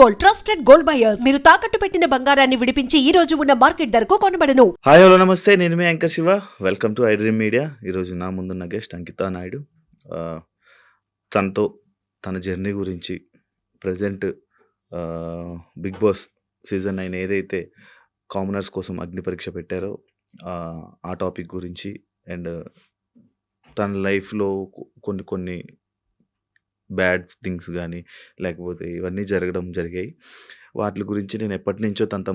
Gold, trusted gold buyers. మీరు తాకట్టు పెట్టిన బంగారాన్ని విడిపించి ఈ రోజు ఉన్న మార్కెట్ ధరకు కొనబడను. హాయ్ హలో నమస్తే, నేను మీ anchor Shiva. Welcome to iDream Media. ఈరోజు నా ముందున్న గెస్ట్ అంకితా నాయుడు. తనతో తన జర్నీ గురించి, ప్రజెంట్ బిగ్ బాస్ సీజన్ 9 ఏదైతే కామనర్స్ కోసం అగ్ని పరీక్ష పెట్టారో ఆ టాపిక్ గురించి, అండ్ తన లైఫ్లో కొన్ని బ్యాడ్ థింగ్స్ కానీ లేకపోతే ఇవన్నీ జరిగాయి. వాటి గురించి నేను ఎప్పటి నుంచో తనతో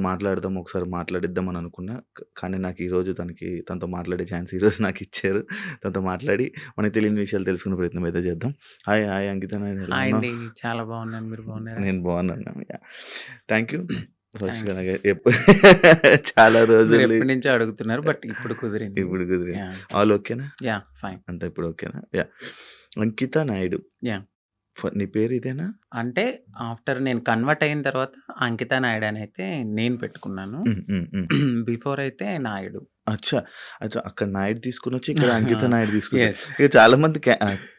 ఒకసారి మాట్లాడిద్దామని అనుకున్నా. కానీ నాకు ఈరోజు తనతో మాట్లాడే ఛాన్స్ ఈరోజు నాకు ఇచ్చారు. తనతో మాట్లాడి మనకి తెలియని విషయాలు తెలుసుకునే ప్రయత్నం అయితే చేద్దాం. హాయ్ అంకిత నాయుడు, ఎలా ఉన్నావు? చాలా బాగున్నాను, మీరు బాగున్నారు? నేను బాగున్నాను. Thank you. ఫస్ట్ చాలా రోజులు ఎప్పటి నుంచో అడుగుతున్నారు, బట్ ఇప్పుడు కుదిరింది. ఆల్ ఓకేనా? Yeah fine. అంతా ఇప్పుడు ఓకేనా? యా. అంకిత నాయుడు, యా. నీ పేరు ఇదేనా? అంటే ఆఫ్టర్ నేను కన్వర్ట్ అయిన తర్వాత అంకిత నాయుడు అని అయితే నేను పెట్టుకున్నాను. బిఫోర్ అయితే నాయుడు. అచ్చా, అక్కడ నాయుడు తీసుకుని వచ్చి ఇక్కడ అంకిత నాయుడు తీసుకుని. ఇక చాలా మంది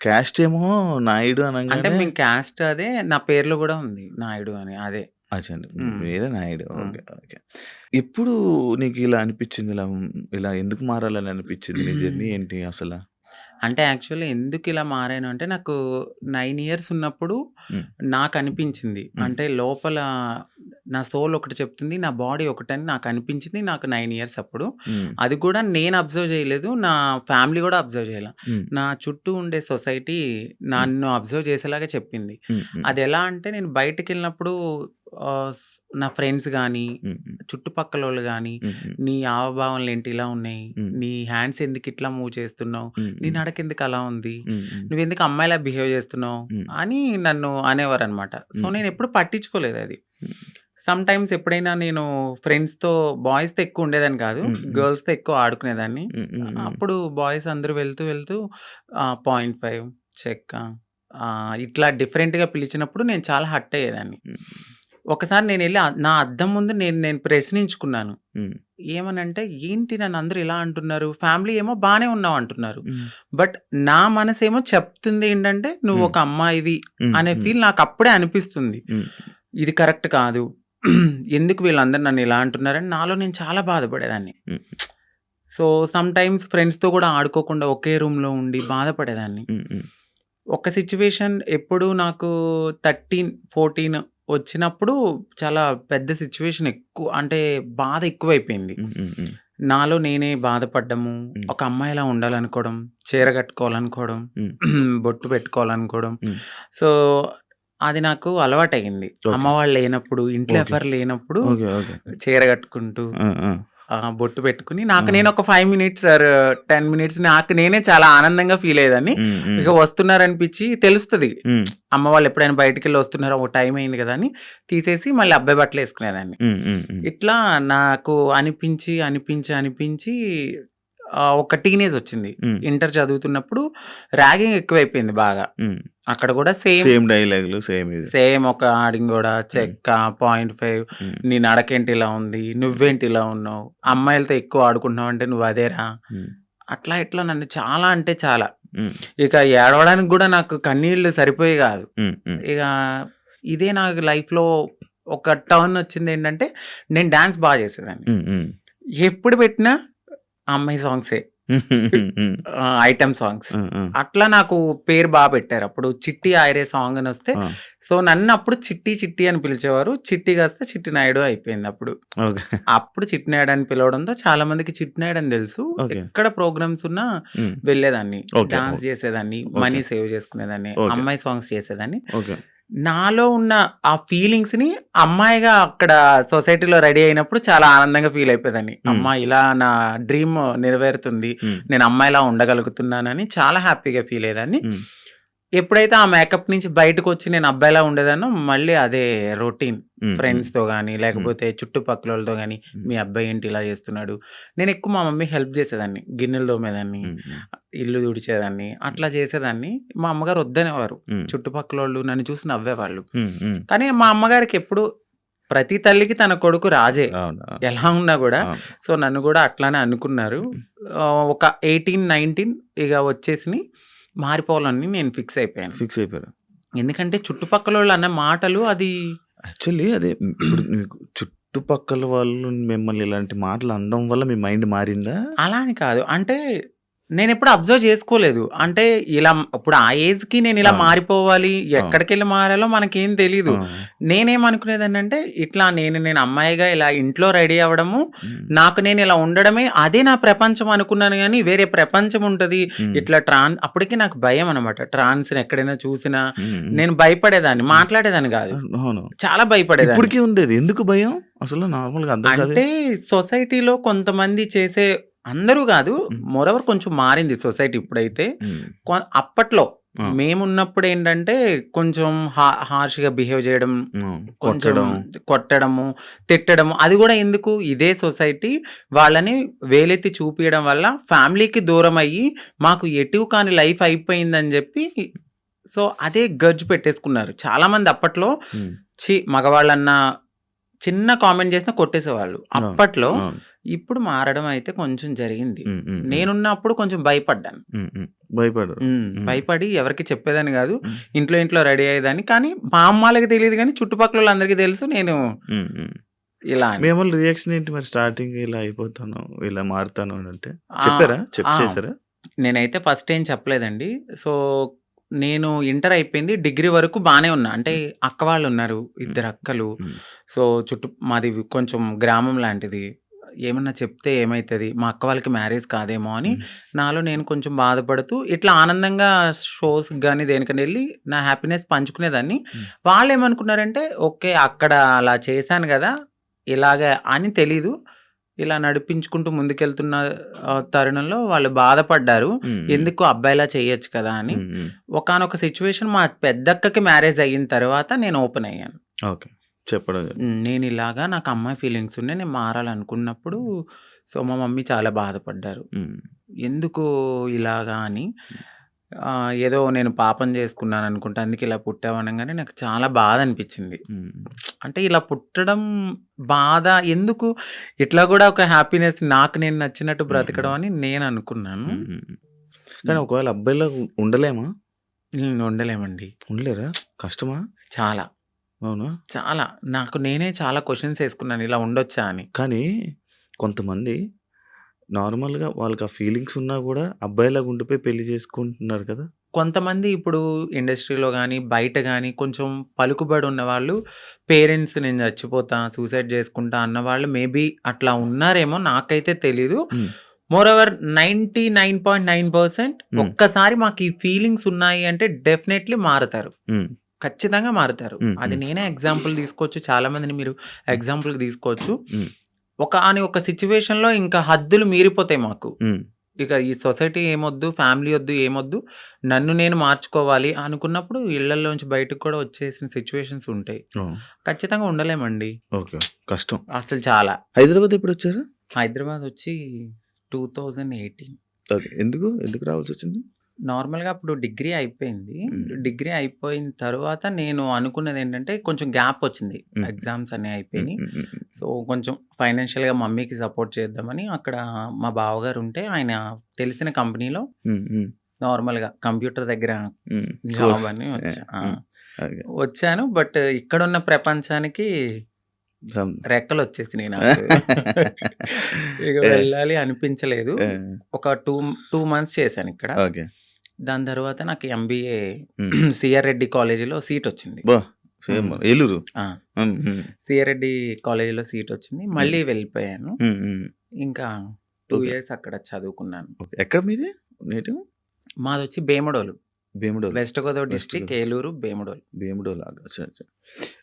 క్యాస్ట్ ఏమో నాయుడు అంటే అనగానే మేము క్యాస్ట్ అదే, నా పేర్లో కూడా ఉంది నాయుడు అని. అదే అచ్చండి, మీరే నాయుడు. Okay okay. ఎప్పుడు నీకు ఇలా అనిపించింది, ఇలా ఎందుకు మారాలని అనిపించింది? నీ జర్నీ ఏంటి అసలు? అంటే యాక్చువల్లీ ఎందుకు ఇలా మారాను అంటే, నాకు 9 years ఉన్నప్పుడు నాకు అనిపించింది. అంటే లోపల నా సోల్ ఒకటి చెప్తుంది, నా బాడీ ఒకటని నాకు అనిపించింది. నాకు 9 years అప్పుడు. అది కూడా నేను అబ్జర్వ్ చేయలేదు, నా ఫ్యామిలీ కూడా అబ్జర్వ్ చేయలే. నా చుట్టూ ఉండే సొసైటీ నన్ను అబ్జర్వ్ చేసేలాగా చెప్పింది. అది ఎలా అంటే, నేను బయటకు వెళ్ళినప్పుడు నా ఫ్రెండ్స్ కానీ, చుట్టుపక్కల వాళ్ళు కానీ, నీ హావభావాలు ఏంటి ఇలా ఉన్నాయి, నీ హ్యాండ్స్ ఎందుకు ఇట్లా మూవ్ చేస్తున్నావు, నీ నడక ఎందుకు అలా ఉంది, నువ్వెందుకు అమ్మాయిలా బిహేవ్ చేస్తున్నావు అని నన్ను అనేవారు అనమాట. సో నేను ఎప్పుడు పట్టించుకోలేదు అది. సమ్ టైమ్స్ ఎప్పుడైనా నేను ఫ్రెండ్స్తో, బాయ్స్తో ఎక్కువ ఉండేదాన్ని కాదు, గర్ల్స్తో ఎక్కువ ఆడుకునేదాన్ని. అప్పుడు బాయ్స్ అందరూ వెళ్తూ 0.5 చెక్క ఇట్లా డిఫరెంట్గా పిలిచినప్పుడు నేను చాలా హర్ట్ అయ్యేదాన్ని. ఒకసారి నేను వెళ్ళి నా అద్దం ముందు నేను ప్రశ్నించుకున్నాను. ఏమనంటే, ఏంటి నన్ను అందరూ ఇలా అంటున్నారు, ఫ్యామిలీ ఏమో బాగానే ఉన్నావు అంటున్నారు, బట్ నా మనసు ఏమో చెప్తుంది ఏంటంటే నువ్వు ఒక అమ్మాయివి అనే ఫీల్ నాకు అప్పుడే అనిపిస్తుంది. ఇది కరెక్ట్ కాదు, ఎందుకు వీళ్ళందరూ నన్ను ఇలా అంటున్నారని నాలో నేను చాలా బాధపడేదాన్ని. సో సమ్ టైమ్స్ ఫ్రెండ్స్తో కూడా ఆడుకోకుండా ఒకే రూమ్లో ఉండి బాధపడేదాన్ని. ఒక సిచ్యువేషన్ ఎప్పుడు నాకు 13-14 వచ్చినప్పుడు చాలా పెద్ద సిచ్యువేషన్, అంటే బాధ ఎక్కువైపోయింది. నాలో నేనే బాధపడ్డము, ఒక అమ్మాయిలా ఉండాలనుకోవడం, చీర కట్టుకోవాలనుకోవడం, బొట్టు పెట్టుకోవాలనుకోవడం. సో అది నాకు అలవాటయింది. అమ్మ వాళ్ళు లేనప్పుడు, ఇంట్లో ఎవరు లేనప్పుడు చీర కట్టుకుంటూ బొట్టు పెట్టుకుని నాకు నేను ఒక 5 minutes or 10 minutes నాకు నేనే చాలా ఆనందంగా ఫీల్ అయ్యేదాన్ని. ఇక వస్తున్నారనిపించి తెలుస్తుంది, అమ్మ వాళ్ళు ఎప్పుడైనా బయటికి వెళ్ళి వస్తున్నారో, ఒక టైం అయింది కదా అని తీసేసి మళ్ళీ అబ్బాయి బట్టలు వేసుకునేదాన్ని. ఇట్లా నాకు అనిపించి ఒక టీనేజ్ వచ్చింది. ఇంటర్ చదువుతున్నప్పుడు ర్యాగింగ్ ఎక్కువైపోయింది బాగా. అక్కడ కూడా సేమ్ డైలాగులు, సేమ్ ఒక ఆడింగ్ కూడా, చెక్క 0.5, నీ నడకేంటి ఇలా ఉంది, నువ్వేంటి ఇలా ఉన్నావు, అమ్మాయిలతో ఎక్కువ ఆడుకుంటున్నావు అంటే నువ్వు అదేరా, అట్లా ఇట్లా నన్ను చాలా అంటే చాలా. ఇక ఏడవడానికి కూడా నాకు కన్నీళ్ళు సరిపోయి కాదు. ఇక ఇదే నాకు లైఫ్లో ఒక టర్న్ వచ్చింది. ఏంటంటే, నేను డాన్స్ బాగా చేసేదాన్ని. ఎప్పుడు పెట్టినా అమ్మాయి సాంగ్సే, ఐటమ్ సాంగ్స్. అట్లా నాకు పేరు బాగా పెట్టారు. అప్పుడు చిట్టి ఆయరే సాంగ్ అని వస్తే, సో నన్ను అప్పుడు చిట్టి అని పిలిచేవారు. చిట్టి కాస్త చిట్టి నాయుడు అయిపోయింది. అప్పుడు చిట్టి నాయుడు అని పిలవడంతో చాలా మందికి చిట్టి నాయుడు అని తెలుసు. ఎక్కడ ప్రోగ్రామ్స్ ఉన్నా వెళ్ళేదాన్ని, డాన్స్ చేసేదాన్ని, మనీ సేవ్ చేసుకునేదాన్ని, అమ్మాయి సాంగ్స్ చేసేదాన్ని. నాలో ఉన్న ఆ ఫీలింగ్స్ ని అమ్మాయిగా అక్కడ సొసైటీలో రెడీ అయినప్పుడు చాలా ఆనందంగా ఫీల్ అయిపోయేదాన్ని. అమ్మా, ఇలా నా డ్రీమ్ నెరవేరుతుంది, నేను అమ్మాయిలా ఉండగలుగుతున్నానని చాలా హ్యాపీగా ఫీల్ అయ్యేదాన్ని. ఎప్పుడైతే ఆ మేకప్ నుంచి బయటకు వచ్చి నేను అబ్బాయిలా ఉండేదానో, మళ్ళీ అదే రొటీన్, ఫ్రెండ్స్తో కానీ లేకపోతే చుట్టుపక్కల వాళ్ళతో కానీ, మీ అబ్బాయి ఏంటి ఇలా చేస్తున్నాడు. నేను ఎక్కువ మా మమ్మీ హెల్ప్ చేసేదాన్ని, గిన్నెలు తోమేదాన్ని, ఇల్లు తుడిచేదాన్ని, అట్లా చేసేదాన్ని. మా అమ్మగారు వద్దనేవారు, చుట్టుపక్కల వాళ్ళు నన్ను చూసి నవ్వేవాళ్ళు. కానీ మా అమ్మగారికి ఎప్పుడు, ప్రతి తల్లికి తన కొడుకు రాజే ఎలా ఉన్నా కూడా. సో నన్ను కూడా అట్లానే అనుకున్నారు. ఒక 18-19 ఇక వచ్చేసి మారిపోవాలని నేను ఫిక్స్ అయిపోయాను. ఫిక్స్ అయిపోయారు. ఎందుకంటే చుట్టుపక్కల వాళ్ళు అన్న మాటలు అది యాక్చువల్లీ అదే ఇప్పుడు మీకు చుట్టుపక్కల వాళ్ళు మిమ్మల్ని ఇలాంటి మాటలు అనడం వల్ల మీ మైండ్ మారిందా? అలా అని కాదు. అంటే నేనెప్పుడు అబ్జర్వ్ చేసుకోలేదు. అంటే ఇలా ఇప్పుడు ఆ ఏజ్‌కి నేనిలా అవును. మారిపోవాలి, అవును. ఎక్కడికెళ్ళి మారాలో మనకేం తెలీదు. ఆ! నేనేమనుకునేదాన్నంటే ఇట్లా నేను అమ్మాయిగా ఇలా ఇంట్లో రెడీ అవ్వడము, హ్మ్. నాకు నేను ఇలా ఉండడమే అదే నా ప్రపంచం అనుకున్నాను గానీ, వేరే ప్రపంచం ఉంటది. హ్మ్. ఇట్లా అప్పటికి నాకు భయం అనమాట. ట్రాన్స్‌ని ఎక్కడైనా చూసినా హ్మ్. నేను భయపడేదాన్ని. హ్మ్. మాట్లాడేదాన్ని గాదు. అవును. చాలా భయపడేదాన్ని. ఇప్పటికి ఉండేది. ఎందుకు భయం? అసలు నార్మల్‌గా అర్థం కాదే. అంటే సొసైటీలో కొంతమంది చేసే అందరూ గాదు. హ్మ్. మోరోవర్ కొంచెం మారింది సొసైటీ ఇప్పుడైతే. హ్మ్. అప్పట్లో ఆ! మేమున్నప్పుడేంటంటే కొంచెం హార్ష్‌గా బిహేవ్ జేయడం, హ్మ్. కొంచెం కొట్టడం. కొట్టడము, తిట్టడము. అది గూడా ఎందుకు ఇదే సొసైటీ వాళ్ళని వేలెత్తి చూపియడం వల్ల ఫ్యామిలీకి దూరమయ్యి మాకు ఎటు కాని లైఫ్ అయిపోయిందని జెప్పి సో, అదే గర్జ్ పెట్టేసుకున్నారు. చాలామంది అప్పట్లో హ్మ్. మగవాళ్ళన్నా చిన్న కామెంట్ చేసినా కొట్టేసేవాళ్ళు. అవును. అప్పట్లో. అవును. ఇప్పుడు మారడం అయితే కొంచెం జరిగింది. హ్మ్. హ్మ్. హ్మ్. నేనున్నప్పుడు కొంచెం భయపడ్డాను. హ్మ్. హ్మ్. భయపడరు. హ్మ్. భయపడి ఎవరికీ చెప్పేదాన్ని గాదు. హ్మ్. ఇంట్లో రెడీ అయ్యేదాన్ని. కానీ మా అమ్మాళ్ళకి తెలీదు గానీ చుట్టుపక్కలోళ్ళందరికీ తెలుసు నేను హ్మ్. హ్మ్. ఇలా మీ అని. అమ్మోళ్ళ రియాక్షన్ ఏంటి మరి స్టార్టింగ్ ఇలా అయిపోతాను, ఇలా మారుతాను అనంటే? ఆ! చెప్పారా? చెప్పి ఆ! చేసారా? నేనైతే ఫస్ట్ ఏం చెప్పలేదండి. సో, నేను ఇంటర్ అయిపోయింది. డిగ్రీ వరకు బానే ఉన్నా. అంటే హ్మ్. అక్క వాళ్ళున్నారు. హ్మ్. ఇద్దరు అక్కలు. హ్మ్. సో, మాది కొంచెం గ్రామం లాంటిది. ఏమన్నా చెప్తే ఏమైతది? మా అక్క వాళ్ళకి మ్యారేజ్ కాదేమో అని హ్మ్. నాలో నేను కొంచెం బాధపడుతూ ఇట్లా ఆనందంగా షోస్‌కి గాని దేనికైనా ఎళ్లి నా హ్యాపీనెస్ పంచుకునేదాన్ని. హ్మ్. వాళ్ళేమనుకున్నారంటే ఓకే. అక్కడ అలా చేశాను గదా! ఇలాగ అని తెలీదు. ఇలా నడిపించుకుంటూ ముందుకెళ్తున్న తరుణంలో వాళ్ళు బాధపడ్డారు. హ్మ్. హ్మ్. ఎందుకు అబ్బాయిలా చేయొచ్చు కదా! అని. హ్మ్. హ్మ్. ఒకానొక సిట్యుయేషన్ మా పెద్దక్కకి మ్యారేజ్ అయిన తర్వాత నేను ఓపెన్ అయ్యాను. ఓకే. చెప్పడం జరిగింది. నేనిలాగా నాకు అమ్మాయి ఫీలింగ్స్ ఉన్నాయి. నేను మారాలనుకున్నప్పుడు సో, మా మమ్మీ చాలా బాధపడ్డారు. హ్మ్. ఎందుకు ఇలాగా అని. హ్మ్. ఏదో నేను పాపం చేసుకున్నాననుకుంటా. అందుకే ఇలా పుట్టావు అనంగానే నాకు చాలా బాధ అనిపించింది. హ్మ్. అంటే ఇలా పుట్టడం బాధ ఎందుకు ఇట్లా గూడా ఒక హ్యాపీనెస్ నాకు నేను నచ్చినట్టు హ్మ్. బ్రతకడం అని నేను అనుకున్నాను. హ్మ్. హ్మ్. కానీ ఒకవేళ అబ్బాయిలాగా ఉండలేమా? ఉండలేమండి. ఉండలేరా? కష్టమా? చాలా. అవునా? చాలా. నాకు నేనే చాలా క్వెషన్స్ ఏసుకున్నాను ఇలా ఉండొచ్చా అని. కానీ కొంతమంది నార్మల్‌గా వాళ్ళకి ఆ ఫీలింగ్స్ ఉన్నా గూడా అబ్బాయిలాగా ఉండిపోయి పెళ్లి చేసుకుంటున్నారు కదా! కొంతమంది ఇప్పుడు ఇండస్ట్రీలో గాని, బయట గాని కొంచెం పలుకుబడి ఉన్నవాళ్ళు పేరెంట్స్ నేను చచ్చిపోతా, సూసైడ్ చేసుకుంటా అన్నవాళ్ళు మేబీ అట్లా ఉన్నారేమో నాకైతే తెలీదు. హ్మ్. మోరోవర్ 99.9% హ్మ్. ఒక్కసారి మాకు ఈ ఫీలింగ్స్ ఉన్నాయి అంటే డెఫినైట్‌లీ మారుతారు. హ్మ్. ఖచ్చితంగా మారుతారు. హ్మ్. అది హ్మ్. నేనే ఎగ్జాంపుల్ తీసుకోవచ్చు. చాలా మందిని మీరు హ్మ్. ఎగ్జాంపుల్‌గా తీసుకోవచ్చు. హ్మ్. ఒక సిట్యుయేషన్‌లో ఇంకా హద్దులు మీరిపోతాయి మాకు. హ్మ్. ఇక ఈ సొసైటీ ఏమొద్దు, ఫ్యామిలీ ఒద్దు, ఏమొద్దు. నన్ను నేను మార్చుకోవాలి అనుకున్నప్పుడు ఇళ్లల్లోంచి బయటకి కూడా వచ్చేసిన సిట్యుయేషన్స్ ఉంటాయి. ఓహ్! ఖచ్చితంగా ఉండలేమండి. ఓకే. కష్టం. అసలు చాలా. హైదరాబాద్ ఎప్పుడొచ్చారు? హైదరాబాద్ వచ్చి 2018 ఓకే. ఎందుకు? ఎందుకు రావాల్సొచ్చింది? నార్మల్‌గా అప్పుడు డిగ్రీ అయిపోయింది. హ్మ్. డిగ్రీ అయిపోయిన తర్వాత నేను అనుకున్నదేంటంటే కొంచెం గ్యాప్ వచ్చింది. హ్మ్. ఎగ్జామ్స్ అన్నీ హ్మ్. అయిపోయినాయి. హ్మ్. హ్మ్. సో, కొంచెం ఫైనాన్షియల్‌గా మమ్మీకి సపోర్ట్ చేద్దామని అక్కడ మా బావగారు ఉంటే ఆయన తెలిసిన కంపెనీలో హ్మ్. హ్మ్. నార్మల్‌గా కంప్యూటర్ దగ్గర హ్మ్. Job course. అని వచ్చా. హ్మ్. ఓకే. వచ్చాను. బట్ ఇక్కడున్న ప్రపంచానికి సమ్ రెక్కలొచ్చేసినాయి నాకు. ఇక ఏ వెళ్ళాలి అనిపించలేదు. ఏ ఒక 2 మంత్స్ చేశానిక్కడ. ఓకే. దాని తర్వాత నాకు ఎంబీఏ హ్మ్. సిఆర్ రెడ్డి కాలేజీలో సీటొచ్చింది. అబ్బా! సేమ్ హ్మ్. ఏలూరు. ఆ! హ్మ్. హ్మ్. సిఆర్ రెడ్డి కాలేజీలో సీటొచ్చింది. హ్మ్. మళ్ళీ వెళ్ళిపోయాను. హ్మ్. హ్మ్. ఇంకా 2 ఓకే. ఇయర్స్ అక్కడ చదువుకున్నాను. ఓకే. ఎక్కడ మీది నేటివ్? మాదొచ్చి Bhimadolu. Bhimudolu. West Godavari west district Godavari. Eluru, Bhimadolu. Bhimudolu. అచ్చా! అచ్చా!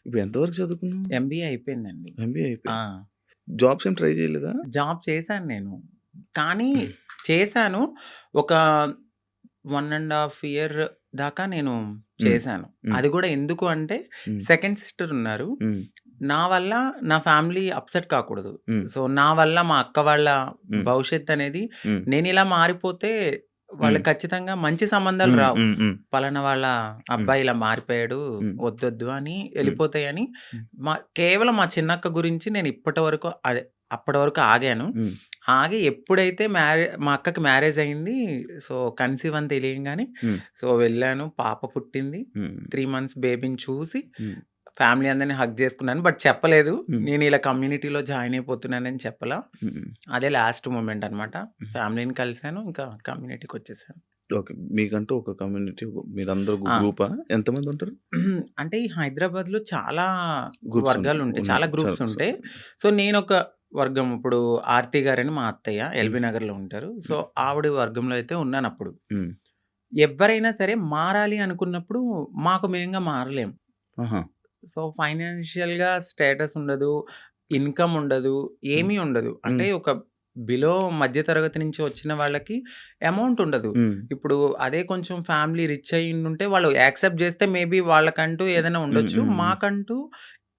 ఇప్పుడు ఎంత వరకు చదువుకున్నావు? ఎంబీఏ అయిపోయిందండి. ఎంబీఏ ఆ! అయిపోయింది. జాబ్స్ ఏం ట్రై చేయలేదా? జాబ్ చేశాను నేను. కానీ చేశాను. ఒక 1 ½ ఇయర్ దాకా నేను హ్మ్. చేశాను. హ్మ్. అది గూడా ఎందుకు అంటే హ్మ్. సెకండ్ సిస్టర్ ఉన్నారు. హ్మ్. నా వల్ల నా ఫ్యామిలీ అప్‌సెట్ కాకూడదు. హ్మ్. సో, నా వల్ల మా అక్క వాళ్ళ హ్మ్. భవిష్యత్ అనేది హ్మ్. నేనిలా మారిపోతే హ్మ్. వాళ్ళకి ఖచ్చితంగా మంచి సంబంధాలు హ్మ్. రావు. హ్మ్. హ్మ్. పలానా వాళ్ళ హ్మ్. అబ్బాయి ఇలా మారిపోయాడు. హ్మ్. వద్దొద్దు అని హ్మ్. ఎళ్ళిపోతాయని హ్మ్. కేవలం మా చిన్నక్క గురించి నేను ఇప్పటి వరకు అప్పటి వరకు ఆగాను. హ్మ్. ఆగి ఎప్పుడైతే మా అక్కకి మ్యారేజ్ అయింది. సో, కన్సీవ్ అని తెలియంగానే హ్మ్. సో, వెళ్ళాను. పాప పుట్టింది. హ్మ్. 3 మంత్స్ బేబీని చూసి హ్మ్. ఫ్యామిలీ అందరిని హగ్ చేసుకున్నాను. బట్ చెప్పలేదు. హ్మ్. నేను ఇలా కమ్యూనిటీలో జాయిన్ అయిపోతున్నానని చెప్పలా. హ్మ్. అదే లాస్ట్ మూమెంట్ అనమాట. ఫ్యామిలీని కలిసాను. ఇంకా కమ్యూనిటీకి వచ్చేసాను. ఓకే. మీకంటూ ఒక కమ్యూనిటీ మీరందరూ ఆ! గ్రూపా? ఎంతమంది ఉంటారు? అంటే ఈ హైదరాబాద్‌లో చాలా గ్రూప్స్ వర్గాలుంటాయి. ఉన్నాయి. చాలా గ్రూప్స్ చాలా ఉంటాయి. సో, నేనొక వర్గం. ఇప్పుడు ఆర్తి గారని మా అత్తయ్య ఎల్బీ నగర్‌లో ఉంటారు. సో, ఆవిడ వర్గంలో అయితే ఉన్నానప్పుడు. హ్మ్. ఎవ్వరైనా సరే మారాలి అనుకున్నప్పుడు మాకు మేముగా మారలేం. ఆహా! సో, ఫైనాన్షియల్‌గా స్టేటస్ ఉండదు. ఇన్‌కమ్ ఉండదు. హ్మ్. ఏమీ ఉండదు. అంటే హ్మ్. ఒక బిలో మధ్య తరగతి నుంచి వచ్చిన వాళ్ళకి అమౌంట్ ఉండదు. హ్మ్. ఇప్పుడు అదే కొంచెం ఫ్యామిలీ రిచ్ అయ్యుండుంటే వాళ్ళు యాక్సెప్ట్ చేస్తే మేబీ వాళ్ళకంటూ ఏదైనా హ్మ్. ఉండొచ్చు. హ్మ్. హ్మ్. మాకంటూ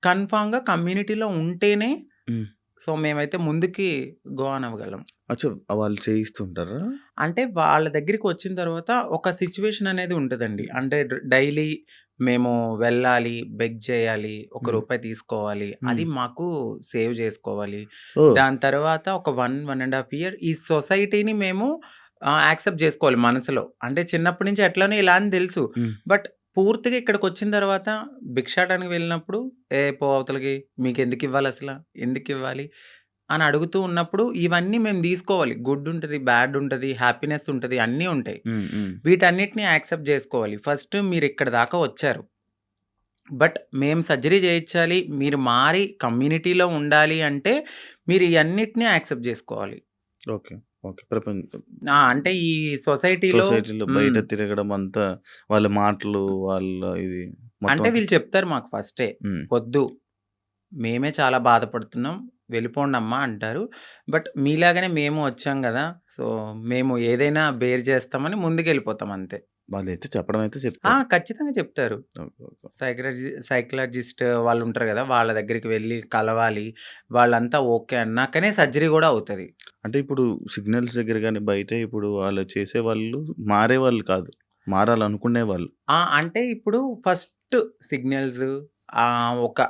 కన్ఫర్మ్‌గా కమ్యూనిటీలో ఉంటేనే హ్మ్. సో, మేమైతే ముందుకి గో ఆన్ అవ్వగలం. అచ్చా! వాళ్ళు చేయిస్తుంటారా? అంటే వాళ్ళ దగ్గరికి వచ్చిన తర్వాత ఒక సిట్యుయేషన్ అనేది ఉంటదండి. అంటే డైలీ మేము వెళ్ళాలి, బెగ్ చేయాలి, ఒక హ్మ్. రూపాయి తీసుకోవాలి. హ్మ్. అది మాకు సేవ్ చేసుకోవాలి. ఓహ్! దాని తర్వాత ఒక 1 ½ ఇయర్ ఈ సొసైటీని మేము యాక్సెప్ట్ చేసుకోవాలి మనసులో. అంటే చిన్నప్పటి నుంచి ఎట్లనో ఇలా అని తెలుసు. హ్మ్. బట్ పూర్తిగా ఇక్కడికొచ్చిన తర్వాత భిక్షాటనకి వెళ్ళినప్పుడు, "ఏ పో అవతలకి మీకెందుకివ్వాలసల? ఎందుకివ్వాలి?" అని అడుగుతూ ఉన్నప్పుడు ఇవన్నీ మేము తీసుకోవాలి. గుడ్ ఉంటది, బ్యాడ్ ఉంటది, హ్యాపీనెస్ ఉంటది, అన్నీ ఉంటాయి. హ్మ్. హ్మ్. వీటన్నిటిని యాక్సెప్ట్ జేసుకోవాలి. ఫస్ట్ మీరిక్కడి దాకా వచ్చారు. బట్ మేము సర్జరీ చేయించాలి, మీరు మారి కమ్యూనిటీలో ఉండాలి అంటే మీరు ఇయన్నిటిని యాక్సెప్ట్ జేసుకోవాలి. ఓకే. ఓకే. ప్రపంచం అంటే ఈ సొసైటీలో సొసైటీలో బయట తిరగడం అంతా వాళ్ళ మాటలు, వాళ్ళ ఇది మొత్తం అంటే అంతా వీళ్ళు చెప్తారు మాకు ఫస్టే. హ్మ్. "వద్దు, మేమే చాలా బాధపడుతున్నాం. వెళ్ళిపోండమ్మా" అంటారు. బట్ మీలాగానే మేము వచ్చాం గదా! సో, మేము ఏదైనా బేర్ చేస్తామని ముందుకెళ్ళిపోతాం అంతే. వాళ్ళైతే చెప్పడం అయితే చెప్తారు. ఖచ్చితంగా చెప్తారు. ఓకే. ఓకే. సైకాలజిస్ట్ వాళ్ళుంటారు గదా! వాళ్ళ దగ్గరికి వెళ్లి కలవాలి. వాళ్ళంతా ఓకే అన్నాకనే సర్జరీ గూడా అవుతది. అంటే ఇప్పుడు సిగ్నల్స్ దగ్గర గాని, బయట ఇప్పుడు అలా చేసేవాళ్ళు మారేవాళ్ళు కాదు. మారాలనుకునేవాళ్ళు. అంటే ఇప్పుడు ఫస్ట్ సిగ్నల్స్ ఒక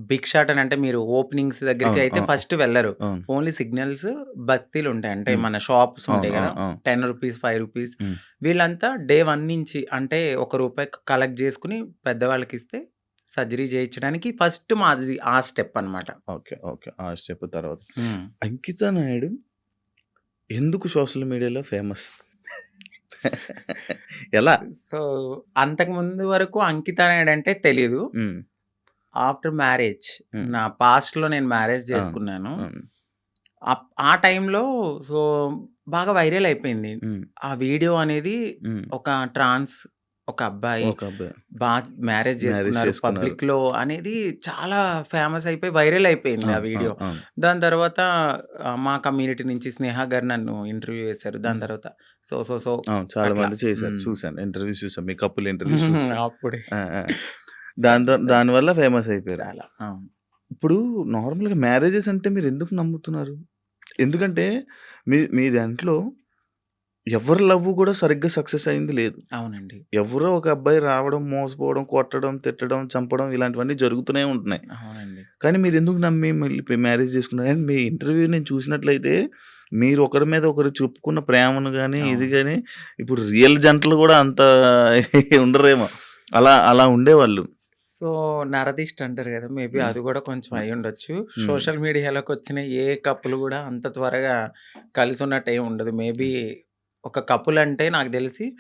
బిగ్ షాట్ అని అంటే మీరు ఓపెనింగ్స్ దగ్గరికి అవును. అయితే ఫస్ట్ వెళ్లరు. అవును. ఓన్లీ సిగ్నల్స్ బస్తీలుంటాయి. అంటే హ్మ్. మన షాప్స్ అవును. ఉంటాయి గదా! అవును. అవును. రూ. 10, రూ. 5 హ్మ్. వీళ్ళంతా డే 1 నుంచి అంటే రూ. 1 కలెక్ట్ జేసుకొని పెద్దవాళ్ళకిస్తే సర్జరీ చేయించడానికి ఫస్ట్ మాది ఆ స్టెప్ అన్నమాట. ఓకే. ఓకే. ఆ స్టెప్ తర్వాత. హ్మ్. అంకిత నాయుడు ఎందుకు సోషల్ మీడియాలో ఫేమస్? ఎలా? సో, అంతకుముందు వరకు అంకిత నాయుడు అంటే తెలీదు. హ్మ్. ఆఫ్టర్ మ్యారేజ్ హ్మ్. నా పాస్ట్‌లో నేను మ్యారేజ్ అవును. చేసుకున్నాను. అవును. ఆ టైంలో సో, బాగా వైరల్ అయిపోయింది. హ్మ్. ఆ వీడియో అనేది హ్మ్. ఒక ట్రాన్స్ ఒక అబ్బాయి ఒక అబ్బాయి బా మ్యారేజ్ మ్యారేజ్ చేసుకున్నారు చేసుకున్నారు. పబ్లిక్‌లో అనేది చాలా ఫేమస్ అయిపోయి వైరల్ అయిపోయింది ఆ అవును. వీడియో. అవును. అవును. దాని తర్వాత మా కమ్యూనిటీ నుంచి స్నేహ గారు నన్ను ఇంటర్వ్యూ చేశారు. దాని హ్మ్. తర్వాత సో అవును. చాలా అట్లా. మంది చేశారు. హ్మ్. చూసాను. ఇంటర్వ్యూస్ చూసాను. మీ కపుల్ ఇంటర్వ్యూస్ చూసా. అప్పుడే ఆ! ఆ! ఫేమస్ అయ్యాం. దానివల్ల ఫేమస్ అయిపోయారు. చాలా. అవును. ఇప్పుడు నార్మల్‌గా మ్యారేజెస్ అంటే మీరెందుకు నమ్ముతున్నారు? ఎందుకంటే మీ దాంట్లో ఎవరి లవ్ గూడా సరిగ్గా సక్సెస్ అయింది లేదు. అవునండి. ఎవరో ఒక అబ్బాయి రావడం, మోసపోవడం, కొట్టడం, తిట్టడం, చంపడం ఇలాంటివన్నీ జరుగుతూనే ఉంటున్నాయి. అవునండి. కానీ మీరెందుకు నమ్మి మళ్ళీ మ్యారేజ్ చేసుకున్నారు? అండ్ మీ ఇంటర్వ్యూ నేను చూసినట్లయితే మీరు ఒకరి మీద ఒకరు చెప్పుకున్న ప్రేమను గాని, ఇది అవును. గాని ఇప్పుడు రియల్ జంటలు గూడా అంత ఉండరేమో. అలా ఉండేవాళ్ళు. సో, నరదిష్టి అంటారు గదా! మేబీ హ్మ్. అది గూడా కొంచెం హ్మ్. అయ్యుండొచ్చు. హ్మ్. సోషల్ మీడియాలోకొచ్చిన ఏ కపుల్ గూడా అంత త్వరగా కలిసున్నట్టేం ఉండదు. మేబీ హ్మ్. ఒక కపుల్ అంటే నాకు దెలిసి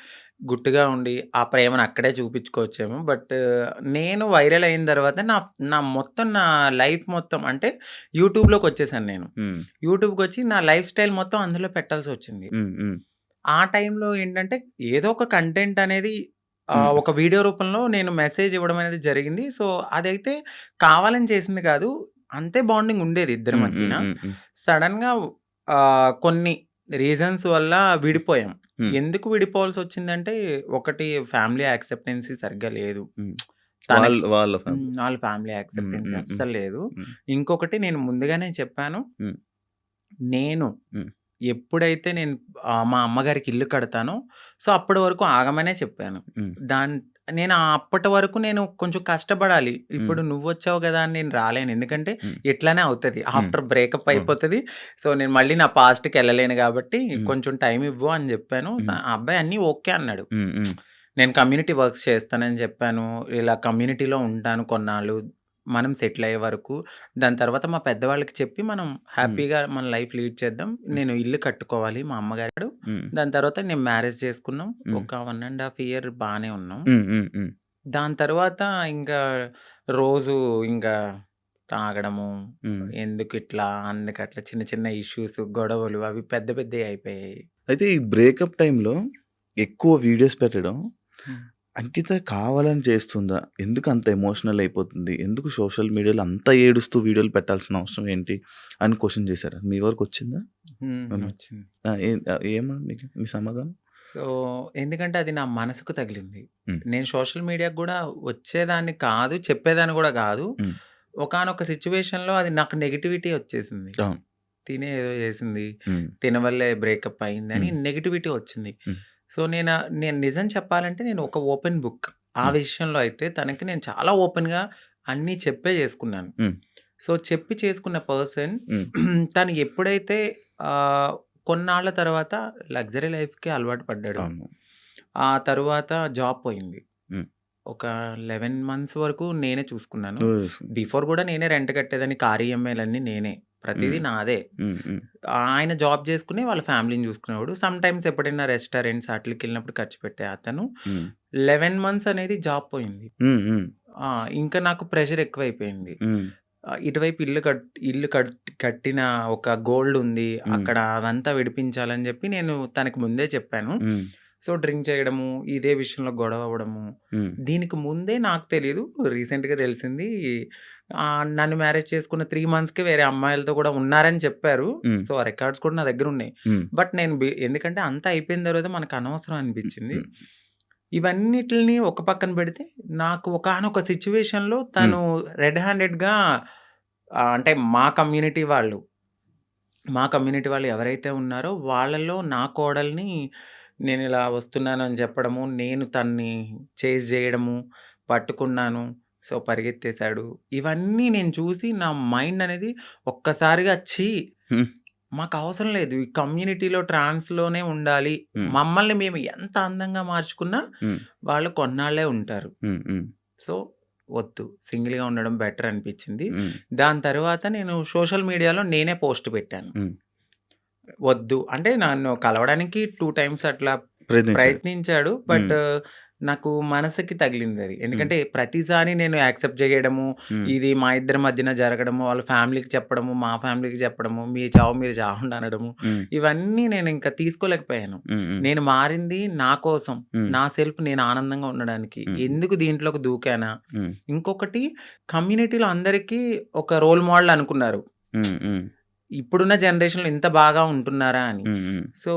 గుట్టుగా ఉండి ఆ ప్రేమను అక్కడే చూపించుకోవచ్చేమో. బట్ నేను వైరల్ అయిన తర్వాత నా లైఫ్ మొత్తం అంటే యూట్యూబ్‌లోకొచ్చేసాను నేను. హ్మ్. యూట్యూబ్‌కొచ్చి నా లైఫ్ స్టైల్ మొత్తం అందులో పెట్టాల్సొచ్చింది. హ్మ్. హ్మ్. ఆ టైంలో ఏంటంటే ఏదో ఒక కంటెంట్ అనేది హ్మ్. ఒక వీడియో రూపంలో నేను మెసేజ్ ఇవ్వడం అనేది జరిగింది. సో, అదైతే కావాలని చేసింది కాదు. అంతే బాండింగ్ ఉండేది ఇద్దరి హ్మ్. హ్మ్. మధ్యన. హ్మ్. హ్మ్. సడెన్‌గా కొన్ని రీజన్స్ వల్ల విడిపోయాం. హ్మ్. ఎందుకు విడిపోవాల్సొచ్చిందంటే ఒకటి ఫ్యామిలీ యాక్సెప్టెన్సీ సరిగ్గా లేదు. హ్మ్. తనకి వాళ్ళ ఫ్యామిలీ. వాళ్ళ ఫ్యామిలీ హ్మ్. యాక్సెప్టెన్సీ హ్మ్. హ్మ్. అస్సలు లేదు. హ్మ్. ఇంకొకటి నేను ముందుగానే చెప్పాను. హ్మ్. నేను హ్మ్. ఎప్పుడైతే నేను మా అమ్మగారికి ఇల్లు కడతానో, సో, అప్పటి వరకు ఆగమనే చెప్పాను. హ్మ్. నేను అప్పటి వరకు నేను కొంచెం కష్టపడాలి. హ్మ్. ఇప్పుడు నువ్వొచ్చావు గదా! అని నేను రాలేను. ఎందుకంటే హ్మ్. ఇట్లనే అవుతది. హ్మ్. ఆఫ్టర్ బ్రేకప్ అవును. అయిపోతది. సో, నేను మళ్ళీ నా పాస్ట్‌కెళ్ళలేను గాబట్టి హ్మ్. కొంచెం టైమ్ ఇవ్వు అని జెప్పాను. హ్మ్. ఆ అబ్బాయి అన్నీ ఓకే అన్నాడు. హ్మ్. హ్మ్. నేను కమ్యూనిటీ వర్క్స్ చేస్తానని చెప్పాను. ఇలా కమ్యూనిటీలో ఉంటాను కొన్నాళ్ళు. మనం సెటిల్ అయ్యే వరకు. దాని తర్వాత మా పెద్దవాళ్ళకి చెప్పి మనం హ్యాపీగా మన లైఫ్ లీడ్ చేద్దాం. నేను ఇల్లు కట్టుకోవాలి మా అమ్మగారు. హ్మ్. దాని తర్వాత నేను మ్యారేజ్ చేసుకున్నాం. హ్మ్. ఒక 1 ½ ఇయర్ బానే ఉన్నాం. హ్మ్. హ్మ్. హ్మ్. దాని తర్వాత ఇంకా రోజు ఇంకా తాగడము, హ్మ్. ఎందుకిట్లా, అందుకట్లా చిన్న చిన్న ఇష్యూస్, గొడవలు అవి పెద్ద పెద్దయి అయిపోయాయి. అయితే ఈ బ్రేకప్ టైంలో ఎక్కువ వీడియోస్ పెట్టడం హ్మ్. అంకిత కావాలని చేస్తుందా? ఎందుకు అంత ఎమోషనల్ అయిపోతుంది? ఎందుకు సోషల్ మీడియాలో అంత ఏడుస్తూ వీడియోలు పెట్టాల్సిన అవసరం ఏంటి? అని క్వెషన్ చేశారా? మీ వరకొచ్చిందా? హ్మ్. వచ్చింది. ఏమని మీ సమాధానం? సో, ఎందుకంటే అది నా మనసుకు తగిలింది. హ్మ్. నేను సోషల్ మీడియాకి గూడా వచ్చేదాన్ని కాదు, చెప్పేదాన్ని గూడా గాదు. హ్మ్. ఒకానొక సిట్యుయేషన్‌లో అది నాకు నెగటివిటీ వచ్చేసింది. అవును. తినే ఏదో చేసింది. హ్మ్. తిన వల్లే బ్రేకప్ అయిందని హ్మ్. నెగటివిటీ వచ్చింది. హ్మ్. సో, నేను నిజం చెప్పాలంటే నేను ఒక ఓపెన్ బుక్. ఆ హ్మ్. విషయంలో అయితే తనకి నేను చాలా ఓపెన్‌గా అన్నీ చెప్పే చేసుకున్నాను. హ్మ్. సో, చెప్పి చేసుకున్న పర్సన్ హ్మ్. తను ఎప్పుడైతే ఆహ్, కొన్నాళ్ళ తర్వాత లగ్జరీ లైఫ్‌కి అలవాటు పడ్డాడు. అవును. ఆ తరువాత జాబ్ పోయింది. హ్మ్. ఒక 11 మంత్స్ వరకు నేనే చూసుకున్నాను. ఓహ్! బిఫోర్ గూడా నేనే రెంట్ కట్టేదాన్ని. కార్ ఈఎంఐలన్నీ నేనే. ప్రతీదీ హ్మ్. నాదే. హ్మ్. హ్మ్. ఆయన జాబ్ చేసుకుని వాళ్ళ ఫ్యామిలీని చూసుకునేవాడు. సమ్‌టైమ్స్ ఎప్పుడైనా రెస్టారెంట్స్ ఆటిలకెళ్ళినప్పుడు ఖర్చు పెట్టే అతను. హ్మ్. 11 మంత్స్ అనేది జాబ్ పోయింది. హ్మ్. హ్మ్. ఆ! ఇంకా నాకు ప్రెషర్ ఎక్కువైపోయింది. హ్మ్. ఇటువైపు ఇల్లు కట్టిన ఒక గోల్డ్ ఉంది. హ్మ్. అక్కడ అదంతా విడిపించాలని చెప్పి నేను తనకి ముందే చెప్పాను. హ్మ్. సో, డ్రింక్ చేయడము, ఇదే విషయంలో గొడవ అవ్వడము. హ్మ్. దీనికి ముందే నాకు తెలీదు. రీసెంట్‌గా తెలిసింది. నన్ను మ్యారేజ్ చేసుకున్న 3 మంత్స్‌కే వేరే అమ్మాయిలతో కూడా ఉన్నారని చెప్పారు. హ్మ్. సో, ఆ రికార్డ్స్ కూడా నా దగ్గరున్నాయి. హ్మ్. బట్ నేను ఎందుకంటే అంతా అయిపోయిన తర్వాత మనకు అనవసరం అనిపించింది. హ్మ్. ఇవన్నిటిని ఒక పక్కన పెడితే నాకు ఒకానొక సిట్యుయేషన్‌లో హ్మ్. తను రెడ్ హ్యాండెడ్‌గా అంటే మా కమ్యూనిటీ వాళ్ళు ఎవరైతే ఉన్నారో వాళ్ళలో నా కోడల్ని నేనిలా వస్తున్నానని చెప్పడము, నేను తన్ని చేజ్ జేయడము, పట్టుకున్నాను. సో, పరిగెత్తేసాడు. ఇవన్నీ నేను చూసి నా మైండ్ అనేది ఒక్కసారిగా ఛీ! హ్మ్. మాకవసరం లేదు. ఈ కమ్యూనిటీలో ట్రాన్స్‌లోనే ఉండాలి. హ్మ్. మమ్మల్ని మేము ఎంత అందంగా మార్చుకున్నా హ్మ్. వాళ్ళు కొన్నాళ్ళే ఉంటారు. హ్మ్. హ్మ్. సో, వద్దు. సింగిల్‌గా ఉండడం బెటర్ అనిపిచ్చింది. హ్మ్. దాని తర్వాత నేను సోషల్ మీడియాలో నేనే పోస్ట్ పెట్టాను. హ్మ్. వద్దు. అంటే నన్ను కలవడానికి 2 టైమ్స్ అట్లా ప్రయత్నించారు. ప్రయత్నించాడు. హ్మ్. బట్ నాకు మనసుకి తగిలిందది. హ్మ్. ఎందుకంటే ప్రతిసారి నేను యాక్సెప్ట్ చేయడము, హ్మ్. ఇది మా ఇద్దరి మధ్యన జరగడము, వాళ్ళ ఫ్యామిలీకి చెప్పడము, మా ఫ్యామిలీకి చెప్పడము, మీ చావు మీరు చావండి అనడము, హ్మ్. ఇవన్నీ నేనింక తీసుకోలేకపోయాను. హ్మ్. హ్మ్. నేను మారింది నా కోసం, హ్మ్. నా సెల్ఫ్ నేను ఆనందంగా ఉండడానికి. హ్మ్. ఎందుకు దీంట్లోకి దూకానా? హ్మ్. ఇంకొకటి కమ్యూనిటీలో అందరికీ ఒక రోల్ మోడల్ అనుకున్నారు. హ్మ్. హ్మ్. ఇప్పుడున్న జనరేషన్‌లో ఇంత బాగా ఉంటున్నారా అని. హ్మ్. హ్మ్. సో,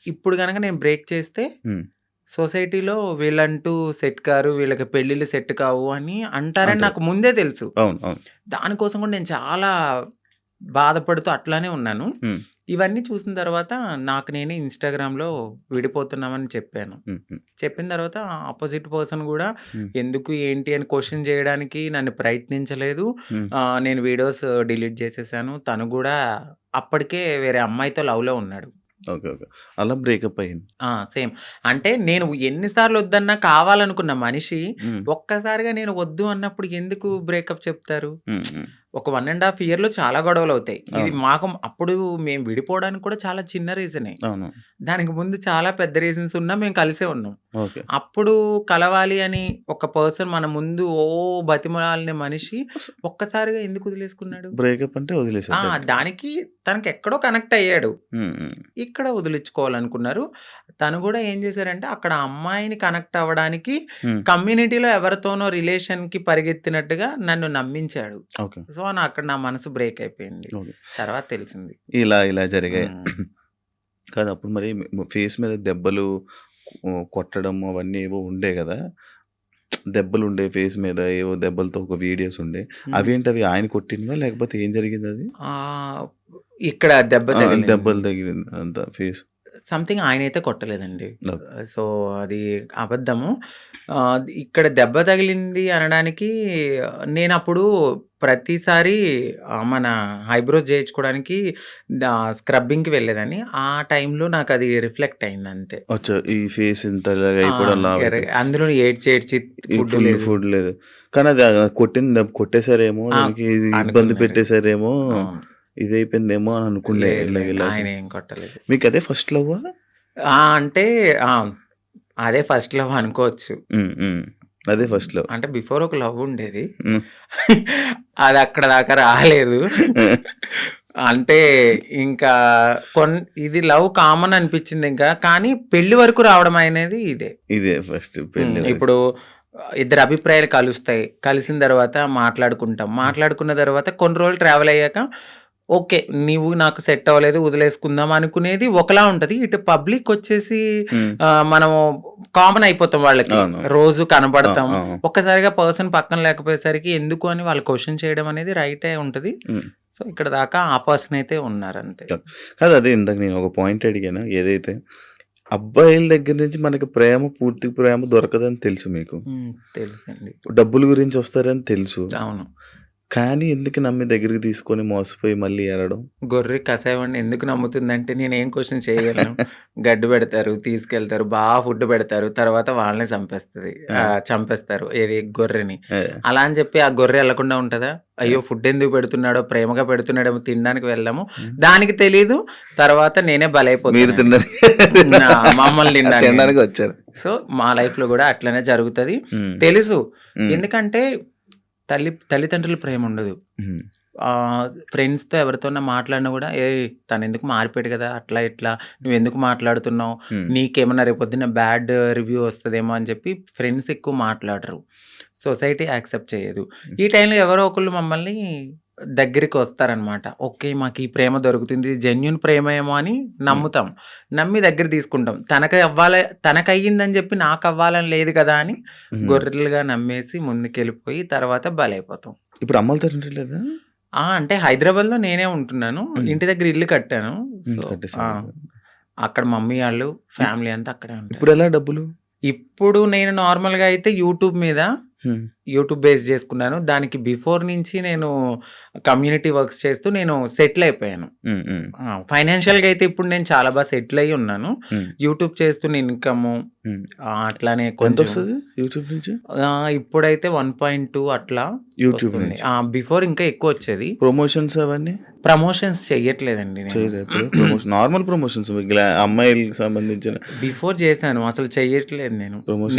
ఇప్పుడు గనక నేను బ్రేక్ చేస్తే హ్మ్. సొసైటీలో వీళ్ళంటూ సెట్ కారు, వీళ్ళకి పెళ్ళిళ్ళు సెట్ కావు అని అంటారని అంటారు. నాకు ముందే తెలుసు. అవును. అవును. దానికోసం కూడా నేను చాలా బాధపడుతూ అట్లానే ఉన్నాను. హ్మ్. ఇవన్నీ చూసిన తర్వాత నాకు నేనే ఇన్‌స్టాగ్రామ్‌లో విడిపోతున్నామని చెప్పాను. హ్మ్. హ్మ్. చెప్పిన తర్వాత అపోజిట్ పర్సన్ గూడా హ్మ్. ఎందుకు, ఏంటి అని క్వెషన్ చేయడానికి నన్ను ప్రయత్నించలేదు. హ్మ్. నేను వీడియోస్ డిలీట్ చేసేసాను. తను గూడా అప్పటికే వేరే అమ్మాయితో లవ్‌లో ఉన్నాడు. ఓకే. ఓకే. అలా బ్రేకప్ అయింది. సేమ్. అంటే నేను ఎన్ని సార్లు వద్దన్నా కావాలనుకున్న మనిషి హ్మ్. ఒక్కసారిగా నేను వద్దు అన్నప్పుడు ఎందుకు బ్రేకప్ చెప్తారు? హ్మ్. హ్మ్. ఒక 1 ½ ఇయర్‌లో చాలా గొడవలవుతాయి. ఇది అవును. మాకు అప్పుడు మేము విడిపోవడానికి కూడా చాలా చిన్న రీజనే. అవును. దానికి ముందు చాలా పెద్ద రీజన్స్ ఉన్నా మేము కలిసే ఉన్నాం. ఓకే. అప్పుడు కలవాలి అని ఒక పర్సన్ మన ముందు బతిమలాడిన మనిషి ఒక్కసారిగా ఎందుకు వదిలేసుకున్నాడు? బ్రేకప్ అంటే వదిలేసారు డైరెక్ట్‌గా. దానికి తనకెక్కడో కనెక్ట్ అయ్యాడు. హ్మ్. హ్మ్. ఇక్కడ వదిలించుకోవాలనుకున్నారు. తను గూడా ఏం చేశారంటే అక్కడ అమ్మాయిని కనెక్ట్ అవ్వడానికి హ్మ్. కమ్యూనిటీలో ఎవరితోనో రిలేషన్‌కి పరిగెత్తినట్టుగా నన్ను నమ్మించాడు. ఓకే. సో, అక్కడ నా మనసు బ్రేక్ అయిపోయింది. ఓకే. తర్వాత తెలిసింది. ఇలా జరిగాయి. హ్మ్. కాదు అప్పుడు మరి ఫేస్ మీద దెబ్బలు కొట్టడం అవన్నీ ఏవో ఉండే గదా! దెబ్బలుండే ఫేస్ మీద ఏవో దెబ్బలతో ఒక వీడియోస్ ఉండే. హ్మ్. అవేంటవి ఆయన కొట్టినవా? లేకపోతే ఏం జరిగిందది? ఆహ్, ఇక్కడ దెబ్బ తగిలింది. దెబ్బలు తగిలింది అంతా ఫేస్. సంథింగ్ ఆయనైతే కొట్టలేదండి. ఓకే. సో, అది అబద్ధము. ఇక్కడ దెబ్బ తగిలింది అనడానికి నేనప్పుడు ప్రతిసారి మన ఐబ్రోస్ చేయించుకోవడానికి స్క్రబ్బింగ్‌కి వెళ్ళేదాన్ని. ఆ టైంలో నాకది రిఫ్లెక్ట్ అయిందంతే. అచ్చా! ఈ ఫేస్ ఇంత ఇలాగ అయిపోవడం అందులో ఏడ్చి ఏడ్చి ఫుడ్ ఫుల్ లేదు. ఫుడ్ లేదు. కానీ అది కొట్టింది కొట్టేసారేమో, దానికి ఇది ఇబ్బంది అనుకున్నారు. పెట్టేసారేమో, అవును. ఇదైపోయిందేమో అని అనుకునే లేదు, ఇలాగ లేదు. ఇలా ఆయన ఏం కొట్టలేదు. మీకు అదే ఫస్ట్ లవ్వా? అంటే అదే ఫస్ట్ లవ్ అనుకోవచ్చు. అదే ఫస్ట్ లవ్. అంటే బిఫోర్ ఒక లవ్ ఉండేది. హ్మ్. అది అక్కడ దాకా రాలేదు. అంటే ఇంకా ఇది లవ్ కామన్ అనిపించింది ఇంకా. కానీ పెళ్లి వరకు రావడం అనేది ఇదే ఫస్ట్ పెళ్లి వరకు. ఇప్పుడు ఇద్దరు అభిప్రాయాలు కలుస్తాయి. కలిసిన తర్వాత మాట్లాడుకుంటాం. మాట్లాడుకున్న తర్వాత కొన్ని రోజులు ట్రావెల్ అయ్యాక ఓకే. నీవు నాకు సెట్ అవ్వలేదు వదిలేసుకుందాం అనుకునేది ఒకలా ఉంటది. ఇటు పబ్లిక్ వచ్చేసి మనము కామన్ అయిపోతాం వాళ్ళకి. అవును. రోజు కనబడతాం. అవును. ఒక్కసారిగా పర్సన్ పక్కన లేకపోయేసరికి ఎందుకు అని వాళ్ళు క్వశ్చన్ చేయడం అనేది రైటే ఉంటది. సో, ఇక్కడ దాకా ఆ పర్సన్ అయితే ఉన్నారంతే. కాదు, అదే ఇందాక నేను ఒక పాయింట్ అడిగాను. ఏదైతే అబ్బాయిల దగ్గర నుంచి మనకి పూర్తి ప్రేమ దొరకదని తెలుసు మీకు. తెలుసండి. డబ్బుల గురించి వస్తారని తెలుసు. అవును. కానీ ఎందుకు నమ్మి దగ్గరికి తీసుకొని మోసపోయి మళ్ళీ ఏడడం? గొర్రె కషాయవాడిని ఎందుకు నమ్ముతుందంటే నేనేం క్వశ్చన్ చేయగలను. గడ్డి పెడతారు, తీసుకెళ్తారు, బాగా ఫుడ్ పెడతారు. తర్వాత వాళ్ళని చంపేస్తారు ఏది గొర్రెని. అలా అని చెప్పి ఆ గొర్రె వెళ్ళకుండా ఉంటుందా? అయ్యో ఫుడ్ ఎందుకు పెడుతున్నాడో, ప్రేమగా పెడుతున్నాడేమో, తినడానికి వెళ్ళాము. దానికి తెలీదు. తర్వాత నేనే మీరు బలైపోతాను. తిన్నారు, మమ్మల్ని తినడానికి వచ్చారు. సో, మా లైఫ్ లో కూడా అట్లనే జరుగుతుంది. తెలుసు. ఎందుకంటే తల్లిదండ్రుల ప్రేమ ఉండదు. ఫ్రెండ్స్తో ఎవరితోన్నా మాట్లాడినా కూడా తను ఎందుకు మారిపోయాడు కదా, అట్లా ఇట్లా నువ్వు ఎందుకు మాట్లాడుతున్నావు, నీకేమన్నా రేపు పొద్దున్న బ్యాడ్ రివ్యూ వస్తుందేమో అని చెప్పి ఫ్రెండ్స్ ఎక్కువ మాట్లాడరు. సొసైటీ యాక్సెప్ట్ చేయదు. ఈ టైంలో ఎవరో ఒకళ్ళు మమ్మల్ని దగ్గరికి వస్తారనమాట. ఓకే, మాకు ఈ ప్రేమ దొరుకుతుంది, జెన్యున్ ప్రేమ ఏమో అని నమ్ముతాం. నమ్మి దగ్గర తీసుకుంటాం. తనకయ్యిందని చెప్పి నాకు అవ్వాలని లేదు కదా అని గొర్రెలుగా నమ్మేసి ముందుకెళ్ళిపోయి తర్వాత బలైపోతాం. ఇప్పుడు అమ్మలతో లేదా? అంటే హైదరాబాద్లో నేనే ఉంటున్నాను. ఇంటి దగ్గర ఇల్లు కట్టాను. సో అక్కడ మమ్మీ వాళ్ళు ఫ్యామిలీ అంతా అక్కడే ఉంటారు. ఇప్పుడు ఎలా డబ్బులు? ఇప్పుడు నేను నార్మల్గా అయితే యూట్యూబ్ బేస్ చేసుకున్నాను. దానికి బిఫోర్ నుంచి నేను కమ్యూనిటీ వర్క్స్ చేస్తూ నేను సెటిల్ అయిపోయాను. ఫైనాన్షియల్గా అయితే ఇప్పుడు నేను చాలా బాగా సెటిల్ అయ్యి ఉన్నాను. యూట్యూబ్ చేస్తున్న ఇన్కమ్ అట్లానే కొంచెం యూట్యూబ్ నుంచి ఇప్పుడైతే 1.2 అట్లా యూట్యూబ్. బిఫోర్ ఇంకా ఎక్కువ వచ్చేది. ప్రమోషన్స్ అవన్నీ ప్రమోషన్స్ చెయ్యట్లేదండి. నార్మల్ ప్రమోషన్స్ అమ్మాయిలకు సంబంధించిన బిఫోర్ చేశాను, అసలు చెయ్యట్లేదు.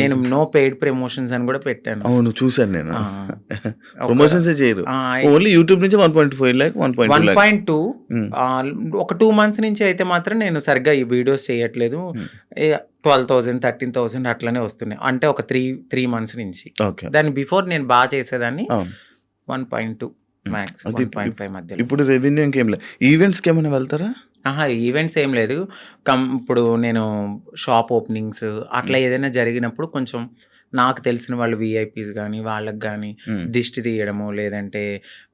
నేను నో పెయిడ్ ప్రమోషన్స్ అని కూడా పెట్టాను. అవును, చూసాను నేను. ప్రమోషన్స్ చేయరు, ఓన్లీ యూట్యూబ్ నుంచి 1.5 lakh 1.2 ఒక 2 months నుంచి అయితే మాత్రం నేను సరిగ్గా ఈ వీడియోస్ చేయట్లేదు. 12,000 13,000 అట్లనే వస్తున్నాయి. అంటే ఒక 3 months నుంచి. దాని బిఫోర్ నేను బాగా చేసేదాన్ని. 1.2 మ్యాక్స్ 1.5 మధ్య. ఇప్పుడు రెవెన్యూ ఇంకేం లేదు. ఈవెంట్స్కి ఏమైనా వెళ్తారా? ఈవెంట్స్ ఏం లేదు. ఇప్పుడు నేను షాప్ ఓపెనింగ్స్ అట్లా ఏదైనా జరిగినప్పుడు కొంచెం నాకు తెలిసిన వాళ్ళు విఐపీస్ కానీ వాళ్ళకి కానీ దిష్టి తీయడము, లేదంటే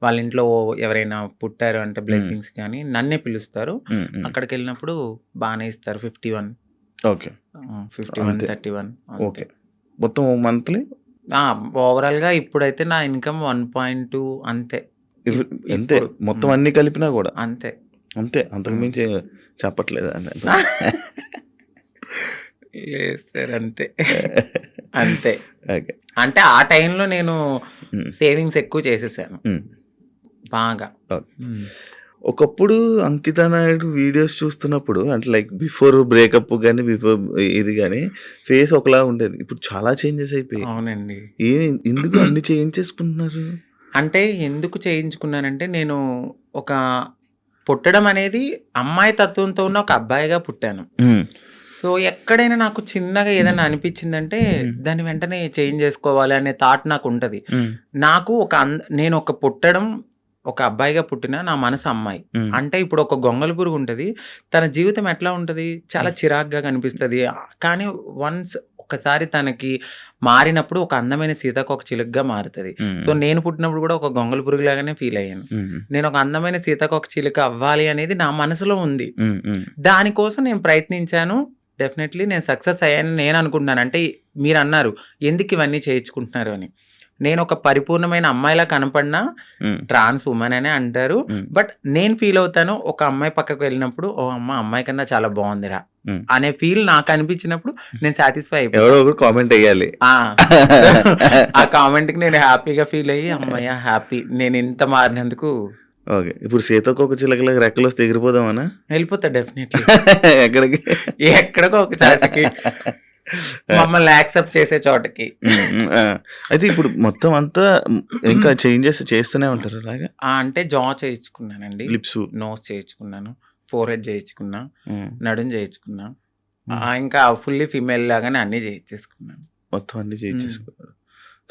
వాళ్ళ ఇంట్లో ఎవరైనా పుట్టారు అంటే బ్లెస్సింగ్స్ కానీ నన్నే పిలుస్తారు. అక్కడికి వెళ్ళినప్పుడు బాగానే ఇస్తారు. 51 31 ఓకే. మొత్తం మంత్లీ ఓవరాల్గా ఇప్పుడైతే నా ఇన్కమ్ 1.2 అంతే. మొత్తం అన్ని కలిపినా కూడా అంతే. అంతకు మించి చెప్పట్లేదు సార్. అంతే. అంటే ఆ టైంలో నేను సేవింగ్స్ ఎక్కువ చేసేసాను బాగా. ఒకప్పుడు అంకిత నాయుడు వీడియోస్ చూస్తున్నప్పుడు అంటే లైక్ బిఫోర్ బ్రేకప్ కానీ బిఫోర్ ఇది కానీ ఫేస్ ఒకలా ఉండేది. ఇప్పుడు చాలా చేంజెస్ అయిపోయి. అవునండి. ఎందుకు అన్ని చేంజ్ చేసుకుంటున్నారు? అంటే ఎందుకు చేయించుకున్నానంటే నేను ఒక పుట్టడం అనేది అమ్మాయి తత్వంతో ఉన్న ఒక అబ్బాయిగా పుట్టాను. సో ఎక్కడైనా నాకు చిన్నగా ఏదైనా అనిపించిందంటే దాన్ని వెంటనే చేంజ్ చేసుకోవాలి అనే థాట్ నాకు ఉంటుంది. నాకు నేను ఒక పుట్టడం ఒక అబ్బాయిగా పుట్టిన నా మనసు అమ్మాయి. అంటే ఇప్పుడు ఒక గొంగళ పురుగు ఉంటుంది, తన జీవితం ఎట్లా ఉంటుంది, చాలా చిరాగ్గా కనిపిస్తుంది. కానీ వన్స్ ఒక్కసారి తనకి మారినప్పుడు ఒక అందమైన సీతాకోక చిలుకగా మారుతది. సో నేను పుట్టినప్పుడు కూడా ఒక గొంగళి పురుగులాగానే ఫీల్ అయ్యాను. నేను ఒక అందమైన సీతాకోక చిలుక అవ్వాలి అనేది నా మనసులో ఉంది. దానికోసం నేను ప్రయత్నించాను. డెఫినెట్లీ నేను సక్సెస్ అయ్యాను నేను అనుకుంటున్నాను. అంటే మీరు అన్నారు ఎందుకు ఇవన్నీ చేయించుకుంటున్నారు అని. నేను ఒక పరిపూర్ణమైన అమ్మాయిలా కనపడినా ట్రాన్స్ ఉమెన్ అనే అంటారు. బట్ నేను ఫీల్ అవుతాను ఒక అమ్మాయి పక్కకు వెళ్ళినప్పుడు ఓ అమ్మాయి కన్నా చాలా బాగుందిరా అనే ఫీల్ నాకు అనిపించినప్పుడు నేను సాటిస్ఫై అయిపోయాను. కామెంట్ అయ్యాలి. ఆ కామెంట్ కి నేను హ్యాపీగా ఫీల్ అయ్యి అమ్మాయి హ్యాపీ నేను ఇంత మారినందుకు. ఓకే, ఇప్పుడు సీతాకోక చిలకలకు రెక్కలు వస్తే ఎగిరిపోదామనా? వెళ్ళిపోతా డెఫినెట్లీ. ఎక్కడికి? ఎక్కడికో ఒక చోటకి, మమ్మల్ని యాక్సెప్ట్ చేసే చోటకి. అయితే ఇప్పుడు మొత్తం అంతా ఇంకా చేంజెస్ చేస్తూనే ఉంటారు అలాగా? అంటే జా చేయించుకున్నానండి, లిప్స్, నోస్ చేయించుకున్నాను, ఫోర్ హెడ్ చేయించుకున్నా, నడుం చేయించుకున్నా, ఇంకా ఫుల్లీ ఫీమేల్ లాగానే అన్ని చేయించేసుకున్నాను. మొత్తం అన్ని చేయించేసుకున్నారు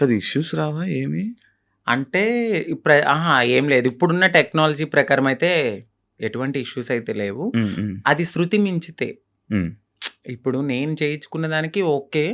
కదా. ఇష్యూస్ రావా ఏమి? అంటే ఏం లేదు. ఇప్పుడున్న టెక్నాలజీ ప్రకారం అయితే ఎటువంటి ఇష్యూస్ అయితే లేవు. అది శృతి మించితే ఇప్పుడు నేను చేయించుకున్న దానికి ఓకే.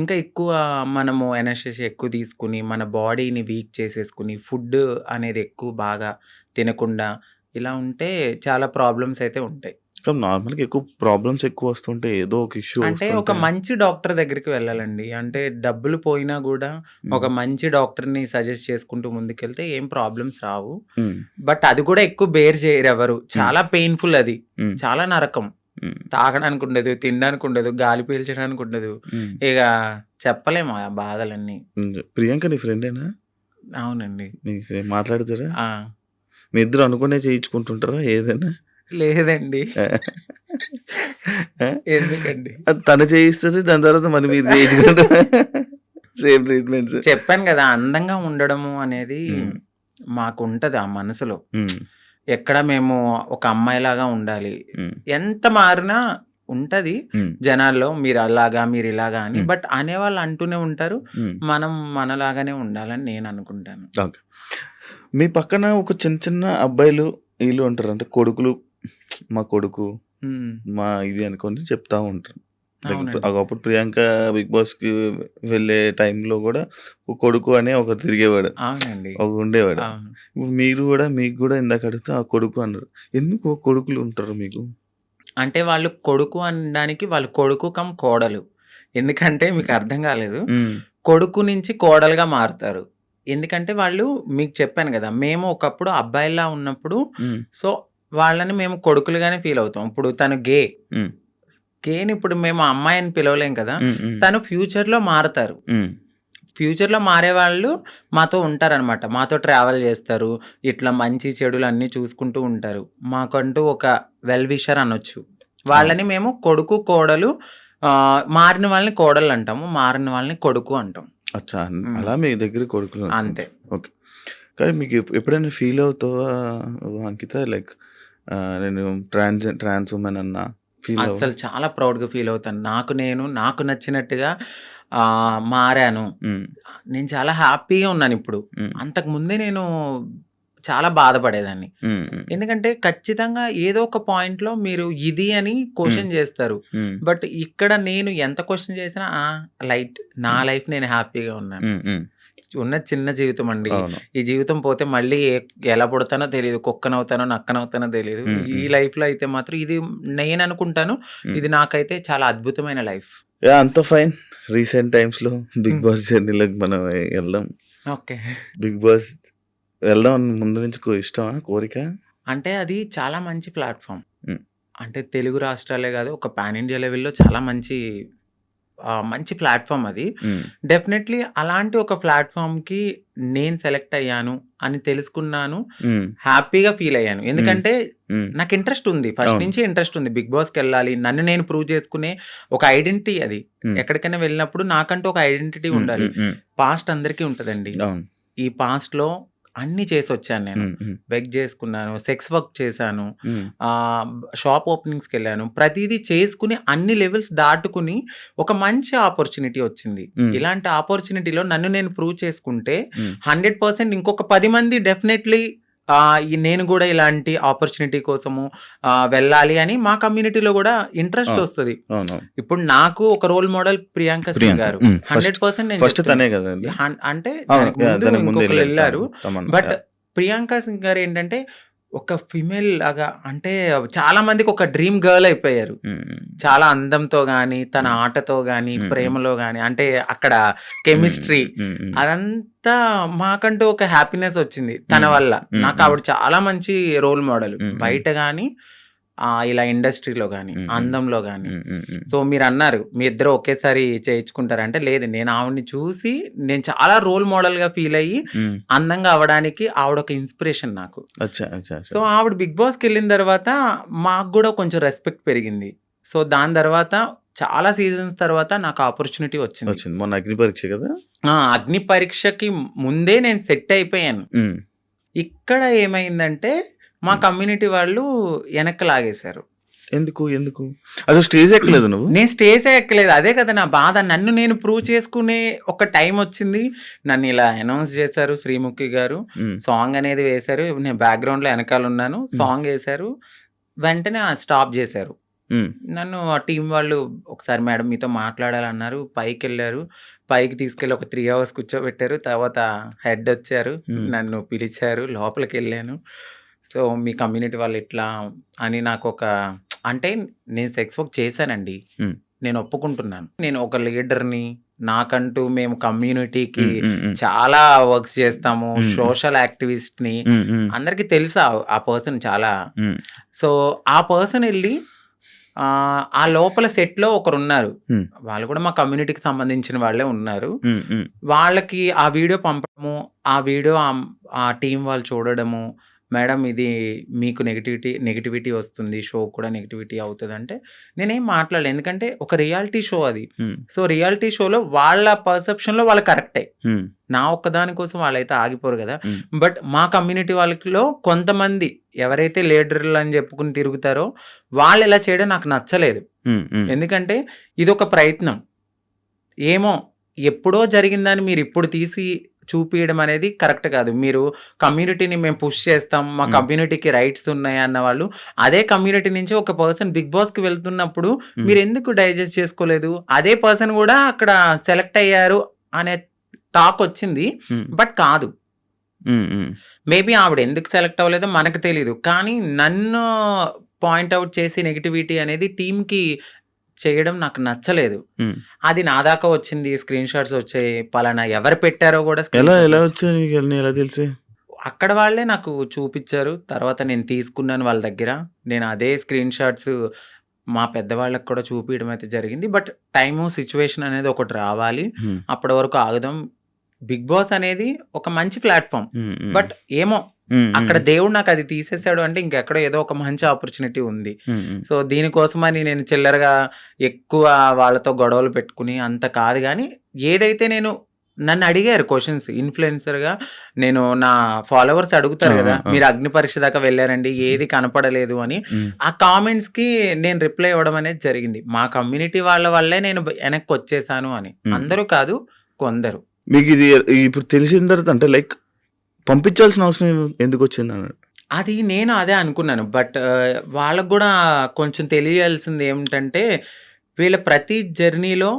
ఇంకా ఎక్కువ మనము ఎనర్జీ ఎక్కువ తీసుకుని మన బాడీని వీక్ చేసేసుకుని ఫుడ్ అనేది ఎక్కువ బాగా తినకుండా ఇలా ఉంటే చాలా ప్రాబ్లమ్స్ అయితే ఉంటాయి. నార్మల్గా ఎక్కువ ప్రాబ్లమ్స్ ఎక్కువ వస్తుంటే ఏదో ఒక ఇష్యూ. అంటే ఒక మంచి డాక్టర్ దగ్గరికి వెళ్ళాలండి. అంటే డబ్బులు పోయినా కూడా ఒక మంచి డాక్టర్ని సజెస్ట్ చేసుకుంటూ ముందుకెళ్తే ఏం ప్రాబ్లమ్స్ రావు. బట్ అది కూడా ఎక్కువ బేర్ చేయరు ఎవరు. చాలా పెయిన్ఫుల్, అది చాలా నరకం. తాగడానికి ఉండదు, తినడానికి ఉండదు, గాలి పీల్చడానికి ఉండదు. ఇక చెప్పలేము ఆ బాధలన్నీ. ప్రియాంక నీ ఫ్రెండేనా? అవునండి. మాట్లాడతారా? మీ ఇద్దరు అనుకునే చేయించుకుంటుంటారా ఏదైనా? లేదండి. ఎందుకండి? తను చేయిస్తుంది, దాని తర్వాత మనం మీరు చేయించుకుంటారు. Same treatments. చెప్పాను కదా, అందంగా ఉండడము అనేది మాకు ఉంటది ఆ మనసులో. ఎక్కడ మేము ఒక అమ్మాయిలాగా ఉండాలి, ఎంత మారినా ఉంటది జనాల్లో మీరు అలాగా మీరు ఇలాగా అని. బట్ అనేవాళ్ళు అంటూనే ఉంటారు, మనం మనలాగానే ఉండాలని నేను అనుకుంటాను. మీ పక్కన ఒక చిన్న చిన్న అబ్బాయిలు వీళ్ళు ఉంటారు, అంటే కొడుకులు, మా కొడుకు మా ఇది అనుకొని చెప్తా ఉంటారు. ఒకప్పుడు ప్రియాంక బిగ్ బాస్ కి వెళ్ళే టైంలో కూడా ఒక కొడుకు అనే ఒకరు తిరిగేవాడు, ఒక ఉండేవాడు. ఇప్పుడు మీరు కూడా, మీకు కూడా ఇందాక అడిగితే ఆ కొడుకు అన్నారు. ఎందుకు కొడుకులు ఉంటారు మీకు? అంటే వాళ్ళు కొడుకు అనడానికి వాళ్ళు కొడుకు కమ్ కోడలు. ఎందుకంటే మీకు అర్థం కాలేదు, కొడుకు నుంచి కోడలుగా మారుతారు. ఎందుకంటే వాళ్ళు, మీకు చెప్పాను కదా, మేము ఒకప్పుడు అబ్బాయిలా ఉన్నప్పుడు సో వాళ్ళని మేము కొడుకులుగానే ఫీల్ అవుతాం. ఇప్పుడు తను గేని ఇప్పుడు మేము అమ్మాయి అని పిలవలేం కదా, తను ఫ్యూచర్ లో మారుతారు. ఫ్యూచర్ లో మారే వాళ్ళు మాతో ఉంటారనమాట, మాతో ట్రావెల్ చేస్తారు, ఇట్లా మంచి చెడులు అన్ని చూసుకుంటూ ఉంటారు. మాకంటూ ఒక వెల్ విషర్ అనొచ్చు. వాళ్ళని మేము కొడుకు కోడలు, మారిన వాళ్ళని కోడలు అంటాము, మారిన వాళ్ళని కొడుకు అంటాం. అచ్చా, అలా మీ దగ్గర కొడుకులు అంతే. ఓకే. కానీ మీకు ఎప్పుడైనా ఫీల్ అవుతావా అంకిత, లైక్ నేను ట్రాన్స్ ఉమెన్ అన్నా? అసలు చాలా ప్రౌడ్గా ఫీల్ అవుతాను. నాకు నచ్చినట్టుగా మారాను. నేను చాలా హ్యాపీగా ఉన్నాను ఇప్పుడు. అంతకు ముందే నేను చాలా బాధపడేదాన్ని. ఎందుకంటే ఖచ్చితంగా ఏదో ఒక పాయింట్ లో మీరు ఇది అని క్వశ్చన్ చేస్తారు. బట్ ఇక్కడ నేను ఎంత క్వశ్చన్ చేసినా లైట్, నా లైఫ్ నేను హ్యాపీగా ఉన్నాను. ఉన్న చిన్న జీవితం అండి, ఈ జీవితం పోతే మళ్ళీ ఎలా పుడతానో తెలియదు, కుక్కనవుతానో నక్కనవుతానో తెలియదు. ఈ లైఫ్ లో అయితే మాత్రం ఇది నేను అనుకుంటాను, ఇది నాకైతే చాలా అద్భుతమైన లైఫ్. అంత ఫైన్. రీసెంట్ టైమ్స్ లో బిగ్ బాస్ జర్నీలోకి మనం వెళ్దాం. ఓకే, బిగ్ బాస్ వెళ్దాం ముందు నుంచి ఇష్టమా, కోరిక? అంటే అది చాలా మంచి ప్లాట్ఫామ్. అంటే తెలుగు రాష్ట్రాలే కాదు, ఒక పాన్ ఇండియా లెవెల్లో చాలా మంచి ప్లాట్ఫామ్ అది. డెఫినెట్లీ అలాంటి ఒక ప్లాట్ఫామ్ కి నేను సెలెక్ట్ అయ్యాను అని తెలుసుకున్నాను, హ్యాపీగా ఫీల్ అయ్యాను. ఎందుకంటే నాకు ఇంట్రెస్ట్ ఉంది, ఫస్ట్ నుంచి ఇంట్రెస్ట్ ఉంది, బిగ్ బాస్కి వెళ్ళాలి, నన్ను నేను ప్రూవ్ చేసుకునే ఒక ఐడెంటిటీ. అది ఎక్కడికైనా వెళ్ళినప్పుడు నాకంటూ ఒక ఐడెంటిటీ ఉండాలి. పాస్ట్ అందరికీ ఉంటదండి. ఈ పాస్ట్ లో అన్ని చేసి వచ్చాను నేను. బెగ్ చేసుకున్నాను, సెక్స్ వర్క్ చేశాను, షాప్ ఓపెనింగ్స్కి వెళ్ళాను, ప్రతిదీ చేసుకుని అన్ని లెవెల్స్ దాటుకుని ఒక మంచి ఆపర్చునిటీ వచ్చింది. ఇలాంటి ఆపర్చునిటీలో నన్ను నేను ప్రూవ్ చేసుకుంటే 100% ఇంకొక 10 మంది డెఫినెట్లీ నేను కూడా ఇలాంటి ఆపర్చునిటీ కోసము వెళ్ళాలి అని మా కమ్యూనిటీలో కూడా ఇంట్రెస్ట్ వస్తుంది. ఇప్పుడు నాకు ఒక రోల్ మోడల్ ప్రియాంక సింగ్ గారు 100% నేను ఫస్ట్ చెప్తున్నా. తనే కదండి. అంటే అవును, దానికి ముందు దానికి ముందు ఇంకొకరు వెళ్ళారు. తమన్నా. బట్ ప్రియాంక సింగ్ గారు ఏంటంటే ఒక ఫిమేల్ లాగా, అంటే చాలా మందికి ఒక డ్రీమ్ గర్ల్ అయిపోయారు. చాలా అందంతో గాని, తన ఆటతో గాని, ప్రేమలో గాని, అంటే అక్కడ కెమిస్ట్రీ అదంతా మాకంటూ ఒక హ్యాపీనెస్ వచ్చింది తన వల్ల. నాకు ఆవిడ చాలా మంచి రోల్ మోడల్, బయట గాని ఇలా ఇండస్ట్రీలో గాని, అందంలో గాని. సో మీరు అన్నారు మీ ఇద్దరు ఒకేసారి చేయించుకుంటారంటే, లేదు, నేను ఆవిడని చూసి నేను చాలా రోల్ మోడల్ గా ఫీల్ అయ్యి అందంగా అవడానికి ఆవిడ ఒక ఇన్స్పిరేషన్ నాకు. సో ఆవిడ బిగ్ బాస్ కి వెళ్ళిన తర్వాత మాకు కూడా కొంచెం రెస్పెక్ట్ పెరిగింది. సో దాని తర్వాత చాలా సీజన్స్ తర్వాత నాకు ఆపర్చునిటీ వచ్చింది. మొన్న అగ్ని పరీక్ష కదా. అగ్ని పరీక్షకి ముందే నేను సెట్ అయిపోయాను. ఇక్కడ ఏమైందంటే మా కమ్యూనిటీ వాళ్ళు వెనక్కి లాగేశారు. ఎందుకు అసలు స్టేజ్ ఎక్కలేదు నువ్వు? నేను స్టేజ్ ఎక్కలేదు, అదే కదా నా బాధ. నన్ను నేను ప్రూవ్ చేసుకునే ఒక టైం వచ్చింది. నన్ను ఇలా అనౌన్స్ చేశారు శ్రీముఖి గారు, సాంగ్ అనేది వేశారు, నేను బ్యాక్గ్రౌండ్ లో వెనకాల ఉన్నాను, సాంగ్ వేశారు, వెంటనే స్టాప్ చేశారు నన్ను. ఆ టీం వాళ్ళు ఒకసారి మేడం మీతో మాట్లాడాలన్నారు, పైకి వెళ్ళారు, పైకి తీసుకెళ్ళి ఒక 3 hours కూర్చోబెట్టారు. తర్వాత హెడ్ వచ్చారు, నన్ను పిలిచారు, లోపలికి వెళ్ళాను. సో మీ కమ్యూనిటీ వాళ్ళు ఇట్లా అని నాకు ఒక, అంటే నేను సెక్స్ వర్క్ చేశానండి, నేను ఒప్పుకుంటున్నాను. నేను ఒక లీడర్ని, నాకంటూ మేము కమ్యూనిటీకి చాలా వర్క్స్ చేస్తాము, సోషల్ యాక్టివిస్ట్ ని, అందరికి తెలుసా ఆ పర్సన్ చాలా. సో ఆ పర్సన్ వెళ్ళి ఆ లోపల సెట్ లో ఒకరు ఉన్నారు, వాళ్ళు కూడా మా కమ్యూనిటీకి సంబంధించిన వాళ్ళే ఉన్నారు. వాళ్ళకి ఆ వీడియో పంపడము, ఆ వీడియో ఆ టీం వాళ్ళు చూడడము, మేడం ఇది మీకు నెగిటివిటీ వస్తుంది, షో కూడా నెగిటివిటీ అవుతుంది అంటే నేనేం మాట్లాడలేదు, ఎందుకంటే ఒక రియాలిటీ షో అది. సో రియాలిటీ షోలో వాళ్ళ పర్సెప్షన్ లో వాళ్ళు కరెక్టే, నా ఒక్కదాని కోసం వాళ్ళైతే ఆగిపోరు కదా. బట్ మా కమ్యూనిటీ వాళ్ళలో కొంతమంది ఎవరైతే లీడర్లు అని చెప్పుకుని తిరుగుతారో వాళ్ళు ఇలా చేయడం నాకు నచ్చలేదు. ఎందుకంటే ఇది ఒక ప్రయత్నం, ఏమో ఎప్పుడో జరిగిందని మీరు ఇప్పుడు తీసి చూపించడం అనేది కరెక్ట్ కాదు. మీరు కమ్యూనిటీని మేము పుష్ చేస్తాం, మా కమ్యూనిటీకి రైట్స్ ఉన్నాయి అన్న వాళ్ళు అదే కమ్యూనిటీ నుంచి ఒక పర్సన్ బిగ్ బాస్ కి వెళ్తున్నప్పుడు మీరు ఎందుకు డైజెస్ట్ చేసుకోలేదు? అదే పర్సన్ కూడా అక్కడ సెలెక్ట్ అయ్యారు అనే టాక్ వచ్చింది, బట్ కాదు. మేబీ ఆవిడ ఎందుకు సెలెక్ట్ అవ్వలేదో మనకు తెలీదు, కానీ నన్ను పాయింట్అవుట్ చేసి నెగిటివిటీ అనేది టీంకి చేయడం నాకు నచ్చలేదు. అది నా దాకా వచ్చింది, స్క్రీన్ షాట్స్ వచ్చాయి, పలానా ఎవరు పెట్టారో కూడా తెలిసి అక్కడ వాళ్ళే నాకు చూపించారు. తర్వాత నేను తీసుకున్నాను వాళ్ళ దగ్గర, నేను అదే స్క్రీన్ షాట్స్ మా పెద్దవాళ్ళకి కూడా చూపించడం అయితే జరిగింది. బట్ టైము సిచ్యువేషన్ అనేది ఒకటి రావాలి, అప్పటి వరకు ఆగుదాం. బిగ్ బాస్ అనేది ఒక మంచి ప్లాట్ఫామ్, బట్ ఏమో అక్కడ దేవుడు నాకు అది తీసేసాడు అంటే ఇంకెక్కడో ఏదో ఒక మంచి ఆపర్చునిటీ ఉంది. సో దీనికోసమని నేను చిల్లరగా ఎక్కువ వాళ్ళతో గొడవలు పెట్టుకుని అంత కాదు, కానీ ఏదైతే నేను నన్ను అడిగారు క్వశ్చన్స్ ఇన్ఫ్లుయెన్సర్ గా, నేను నా ఫాలోవర్స్ అడుగుతారు కదా, మీరు అగ్ని పరీక్ష దాకా వెళ్ళారండి, ఏది కనపడలేదు అని, ఆ కామెంట్స్ కి నేను రిప్లై ఇవ్వడం అనేది జరిగింది. మా కమ్యూనిటీ వాళ్ళ వల్లే నేను వెనక్కి వచ్చేసాను అని. అందరూ కాదు, కొందరు. మీకు ఇది ఇప్పుడు తెలిసిన తర్వాత అంటే లైక్ పంపించాల్సిన అవసరం ఎందుకు వచ్చింది అన్నాడు? అది నేను అదే అనుకున్నాను. బట్ వాళ్ళకు కూడా కొంచెం తెలియాల్సింది ఏమిటంటే, వీళ్ళ ప్రతి జర్నీలో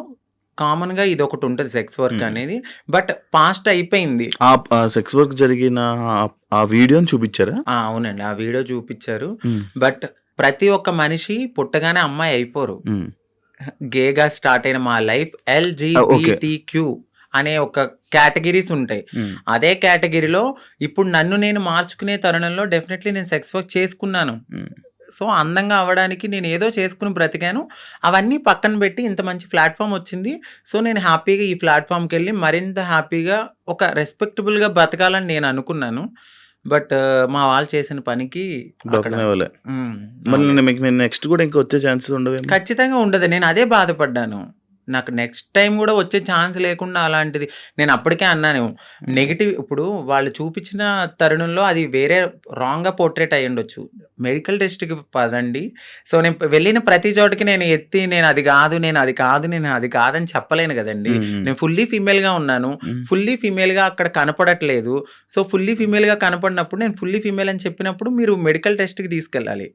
కామన్ గా ఇది ఒకటి ఉంటుంది, సెక్స్ వర్క్ అనేది. బట్ పాస్ట్ అయిపోయింది. ఆ సెక్స్ వర్క్ జరిగిన ఆ వీడియోని చూపించారా? అవునండి, ఆ వీడియో చూపించారు. బట్ ప్రతి ఒక్క మనిషి పుట్టగానే అమ్మాయి అయిపోరు. గేగా స్టార్ట్ అయిన మా లైఫ్ LGBTQ అనే ఒక కేటగిరీస్ ఉంటాయి. అదే కేటగిరీలో ఇప్పుడు నన్ను నేను మార్చుకునే తరుణంలో డెఫినెట్లీ నేను సెక్స్ వర్క్ చేసుకున్నాను. సో అందంగా అవ్వడానికి నేను ఏదో చేసుకుని బ్రతికాను. అవన్నీ పక్కన పెట్టి ఇంత మంచి ప్లాట్ఫామ్ వచ్చింది. సో నేను హ్యాపీగా ఈ ప్లాట్ఫామ్కి వెళ్ళి మరింత హ్యాపీగా ఒక రెస్పెక్టబుల్గా బ్రతకాలని నేను అనుకున్నాను. బట్ మా వాళ్ళు చేసిన పనికి నెక్స్ట్ కూడా ఇంకా వచ్చే ఛాన్సెస్ ఉండవు? ఖచ్చితంగా ఉండదు. నేను అదే బాధపడ్డాను. నాకు నెక్స్ట్ టైం కూడా వచ్చే ఛాన్స్ లేకుండా అలాంటిది నేను అప్పటికే అన్నాను. నెగిటివ్ ఇప్పుడు వాళ్ళు చూపించిన తరుణంలో అది వేరే రాంగ్గా పోర్ట్రేట్ అయ్యి ఉండొచ్చు. మెడికల్ టెస్ట్‌కి పదండి. సో, నేను వెళ్ళిన ప్రతి చోటకి నేను ఎత్తి నేను అది కాదు, నేను అది కాదు, నేను అది కాదని చెప్పలేను కదండీ. నేను ఫుల్లీ ఫీమేల్‌గా ఉన్నాను. ఫుల్లీ ఫీమేల్‌గా అక్కడ కనపడట్లేదు. సో, ఫుల్లీ ఫీమేల్‌గా కనపడినప్పుడు నేను ఫుల్లీ ఫీమేల్ అని చెప్పినప్పుడు మీరు మెడికల్ టెస్ట్‌కి తీసుకెళ్ళాలి.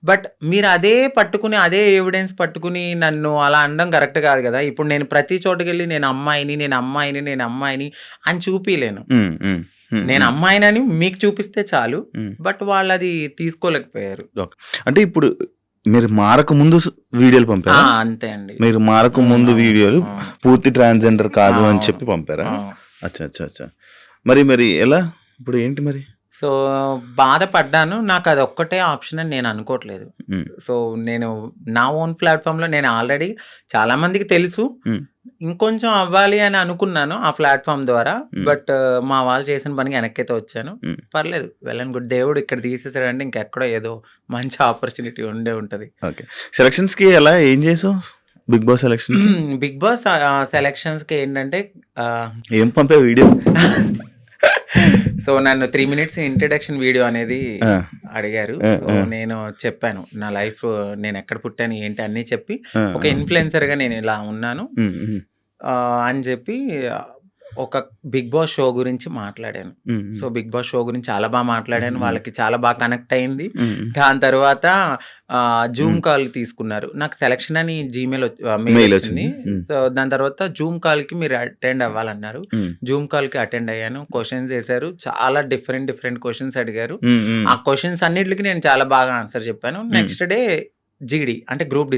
బట్ మీరు అదే పట్టుకుని, అదే ఎవిడెన్స్ పట్టుకుని నన్ను అలా అనడం కరెక్ట్ కాదు కదా! ఇప్పుడు నేను ప్రతి చోటకెళ్ళి నేను అమ్మాయిని, నేను అమ్మాయిని, నేను అమ్మాయిని అని చూపియలేను. నేను అమ్మాయినని మీకు చూపిస్తే చాలు. బట్ వాళ్ళది తీసుకోలేకపోయారు. ఓకే. అంటే ఇప్పుడు మీరు మారక ముందు వీడియోలు పంపారా? అంతే అండి. మీరు మారక ముందు వీడియోలు పూర్తి ట్రాన్స్‌జెండర్ కాదు అని చెప్పి పంపారా? ఆ! అచ్చా. మరి ఎలా? ఇప్పుడు ఏంటి మరి? సో, బాధపడ్డాను. నాకు అదొక్కటే ఆప్షన్ అని నేను అనుకోవట్లేదు. సో, నేను నా ఓన్ ప్లాట్‌ఫామ్‌లో నేను ఆల్రెడీ చాలా మందికి తెలుసు. ఇంకొంచెం అవ్వాలి అని అనుకున్నాను ఆ ప్లాట్‌ఫామ్ ద్వారా. బట్ మా వాళ్ళు చేసిన పనికి వెనక్కైతే వచ్చాను. పర్లేదు. Well and good. దేవుడు ఇక్కడ తీసేసాడంటే ఇంకెక్కడో ఏదో మంచి ఆపర్చునిటీ ఉండే ఉంటది. ఓకే. సెలక్షన్స్‌కి ఎలా ఏం చేసావు? Bigg Boss selection. Bigg Boss సెలక్షన్స్‌కి ఏంటంటే ఏం పంపావు వీడియో? సో, నన్ను 3 మినిట్స్ ఇంట్రడక్షన్ వీడియో అనేది అడిగారు. సో, నేను చెప్పాను. నా లైఫ్ నేను ఎక్కడ పుట్టాను, ఏంటి అన్నీ చెప్పి ఒక ఇన్‌ఫ్లుయెన్సర్‌గా నేను ఇలా ఉన్నాను అని చెప్పి ఒక బిగ్ బాస్ షో గురించి మాట్లాడాను. సో, బిగ్ బాస్ షో గురించి చాలా బాగా మాట్లాడాను. వాళ్ళకి చాలా బాగా కనెక్ట్ అయింది. దాని తర్వాత జూమ్ కాల్ తీసుకున్నారు. నాకు సెలక్షన్ అని జీమెయిల్ మెయిల్ వచ్చింది. సో, దాని తర్వాత జూమ్ కాల్‌కి మీరు అటెండ్ అవ్వాలన్నారు. జూమ్ కాల్‌కి అటెండ్ అయ్యాను. క్వశ్చన్స్ వేశారు. చాలా డిఫరెంట్ క్వశ్చన్స్ అడిగారు. ఆ క్వశ్చన్స్ అన్నిటికి నేను చాలా బాగా ఆన్సర్ చెప్పాను. నెక్స్ట్ డే జీడీ అంటే గ్రూప్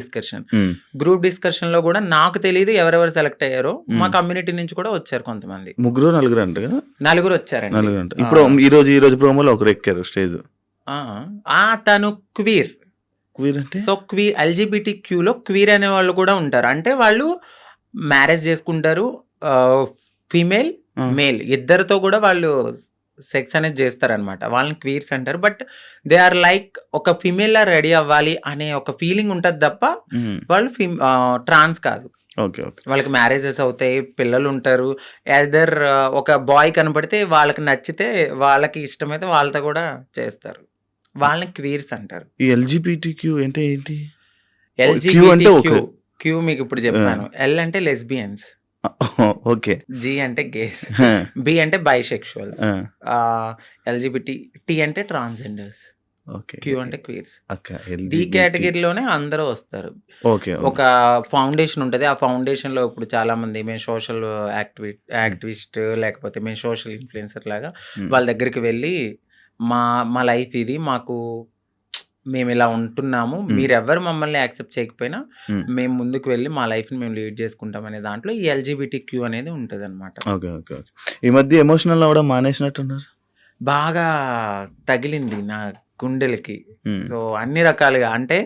డిస్కషన్ లో కూడా నాకు తెలియదు ఎవరెవరు సెలెక్ట్ అయ్యారో. మా కమ్యూనిటీ నుంచి కూడా వచ్చారు కొంతమంది. 3-4 అంట కదా? 4 వచ్చారండి. 4 అంట. ఇప్పుడు ఈ రోజు ప్రోమోలో ఒకరు ఎక్కారు స్టేజ్. తను క్వీర్ అంటే సో క్వీర్ LGBTQ లో క్వీర్ అనే వాళ్ళు కూడా ఉంటారు. అంటే వాళ్ళు మ్యారేజ్ చేసుకుంటారు. ఫీమేల్ మేల్ ఇద్దరితో కూడా వాళ్ళు సెక్స్ అనేది చేస్తారనమాట. వాళ్ళని క్వీర్స్ అంటారు. బట్ దే ఆర్ లైక్ ఒక ఫీమేల్ లా రెడీ అవ్వాలి అనే ఒక ఫీలింగ్ ఉంటది తప్ప వాళ్ళు ట్రాన్స్ కాదు. వాళ్ళకి మ్యారేజెస్ అవుతాయి, పిల్లలు ఉంటారు. ఎదర్ ఒక బాయ్ కనపడితే వాళ్ళకి నచ్చితే వాళ్ళకి ఇష్టమైతే వాళ్ళతో కూడా చేస్తారు. వాళ్ళని క్వీర్స్ అంటారు. ఈ LGBTQ అంటే ఏంటి? Q మీకు ఇప్పుడు చెప్పాను. L అంటే లెస్బియన్స్, ఓకే. G అంటే గేస్, B అంటే బైసెక్షువల్స్, LGBT, T అంటే ట్రాన్స్జెండర్స్, Q అంటే క్వీర్స్. D కేటగిరీలోనే అందరూ వస్తారు. ఒక ఫౌండేషన్ ఉంటుంది. ఆ ఫౌండేషన్ లో ఇప్పుడు చాలా మంది మేము సోషల్ యాక్టివిస్ట్ లేకపోతే మేము సోషల్ ఇన్ఫ్లుయెన్సర్ లాగా వాళ్ళ దగ్గరికి వెళ్ళి మా లైఫ్ ఇది, మేము ఇలా ఉంటున్నాము, మీరెవ్వరు మమ్మల్ని యాక్సెప్ట్ చేయకపోయినా మేము ముందుకు వెళ్ళి మా లైఫ్ని మేము లీడ్ చేసుకుంటాం అనే దాంట్లో ఈ LGBTQ అనేది ఉంటుంది అనమాట. ఈ మధ్య ఎమోషనల్ అవ్వడం మానేసినట్టున్నారు. బాగా తగిలింది నా గుండెలకి. సో అన్ని రకాలుగా అంటే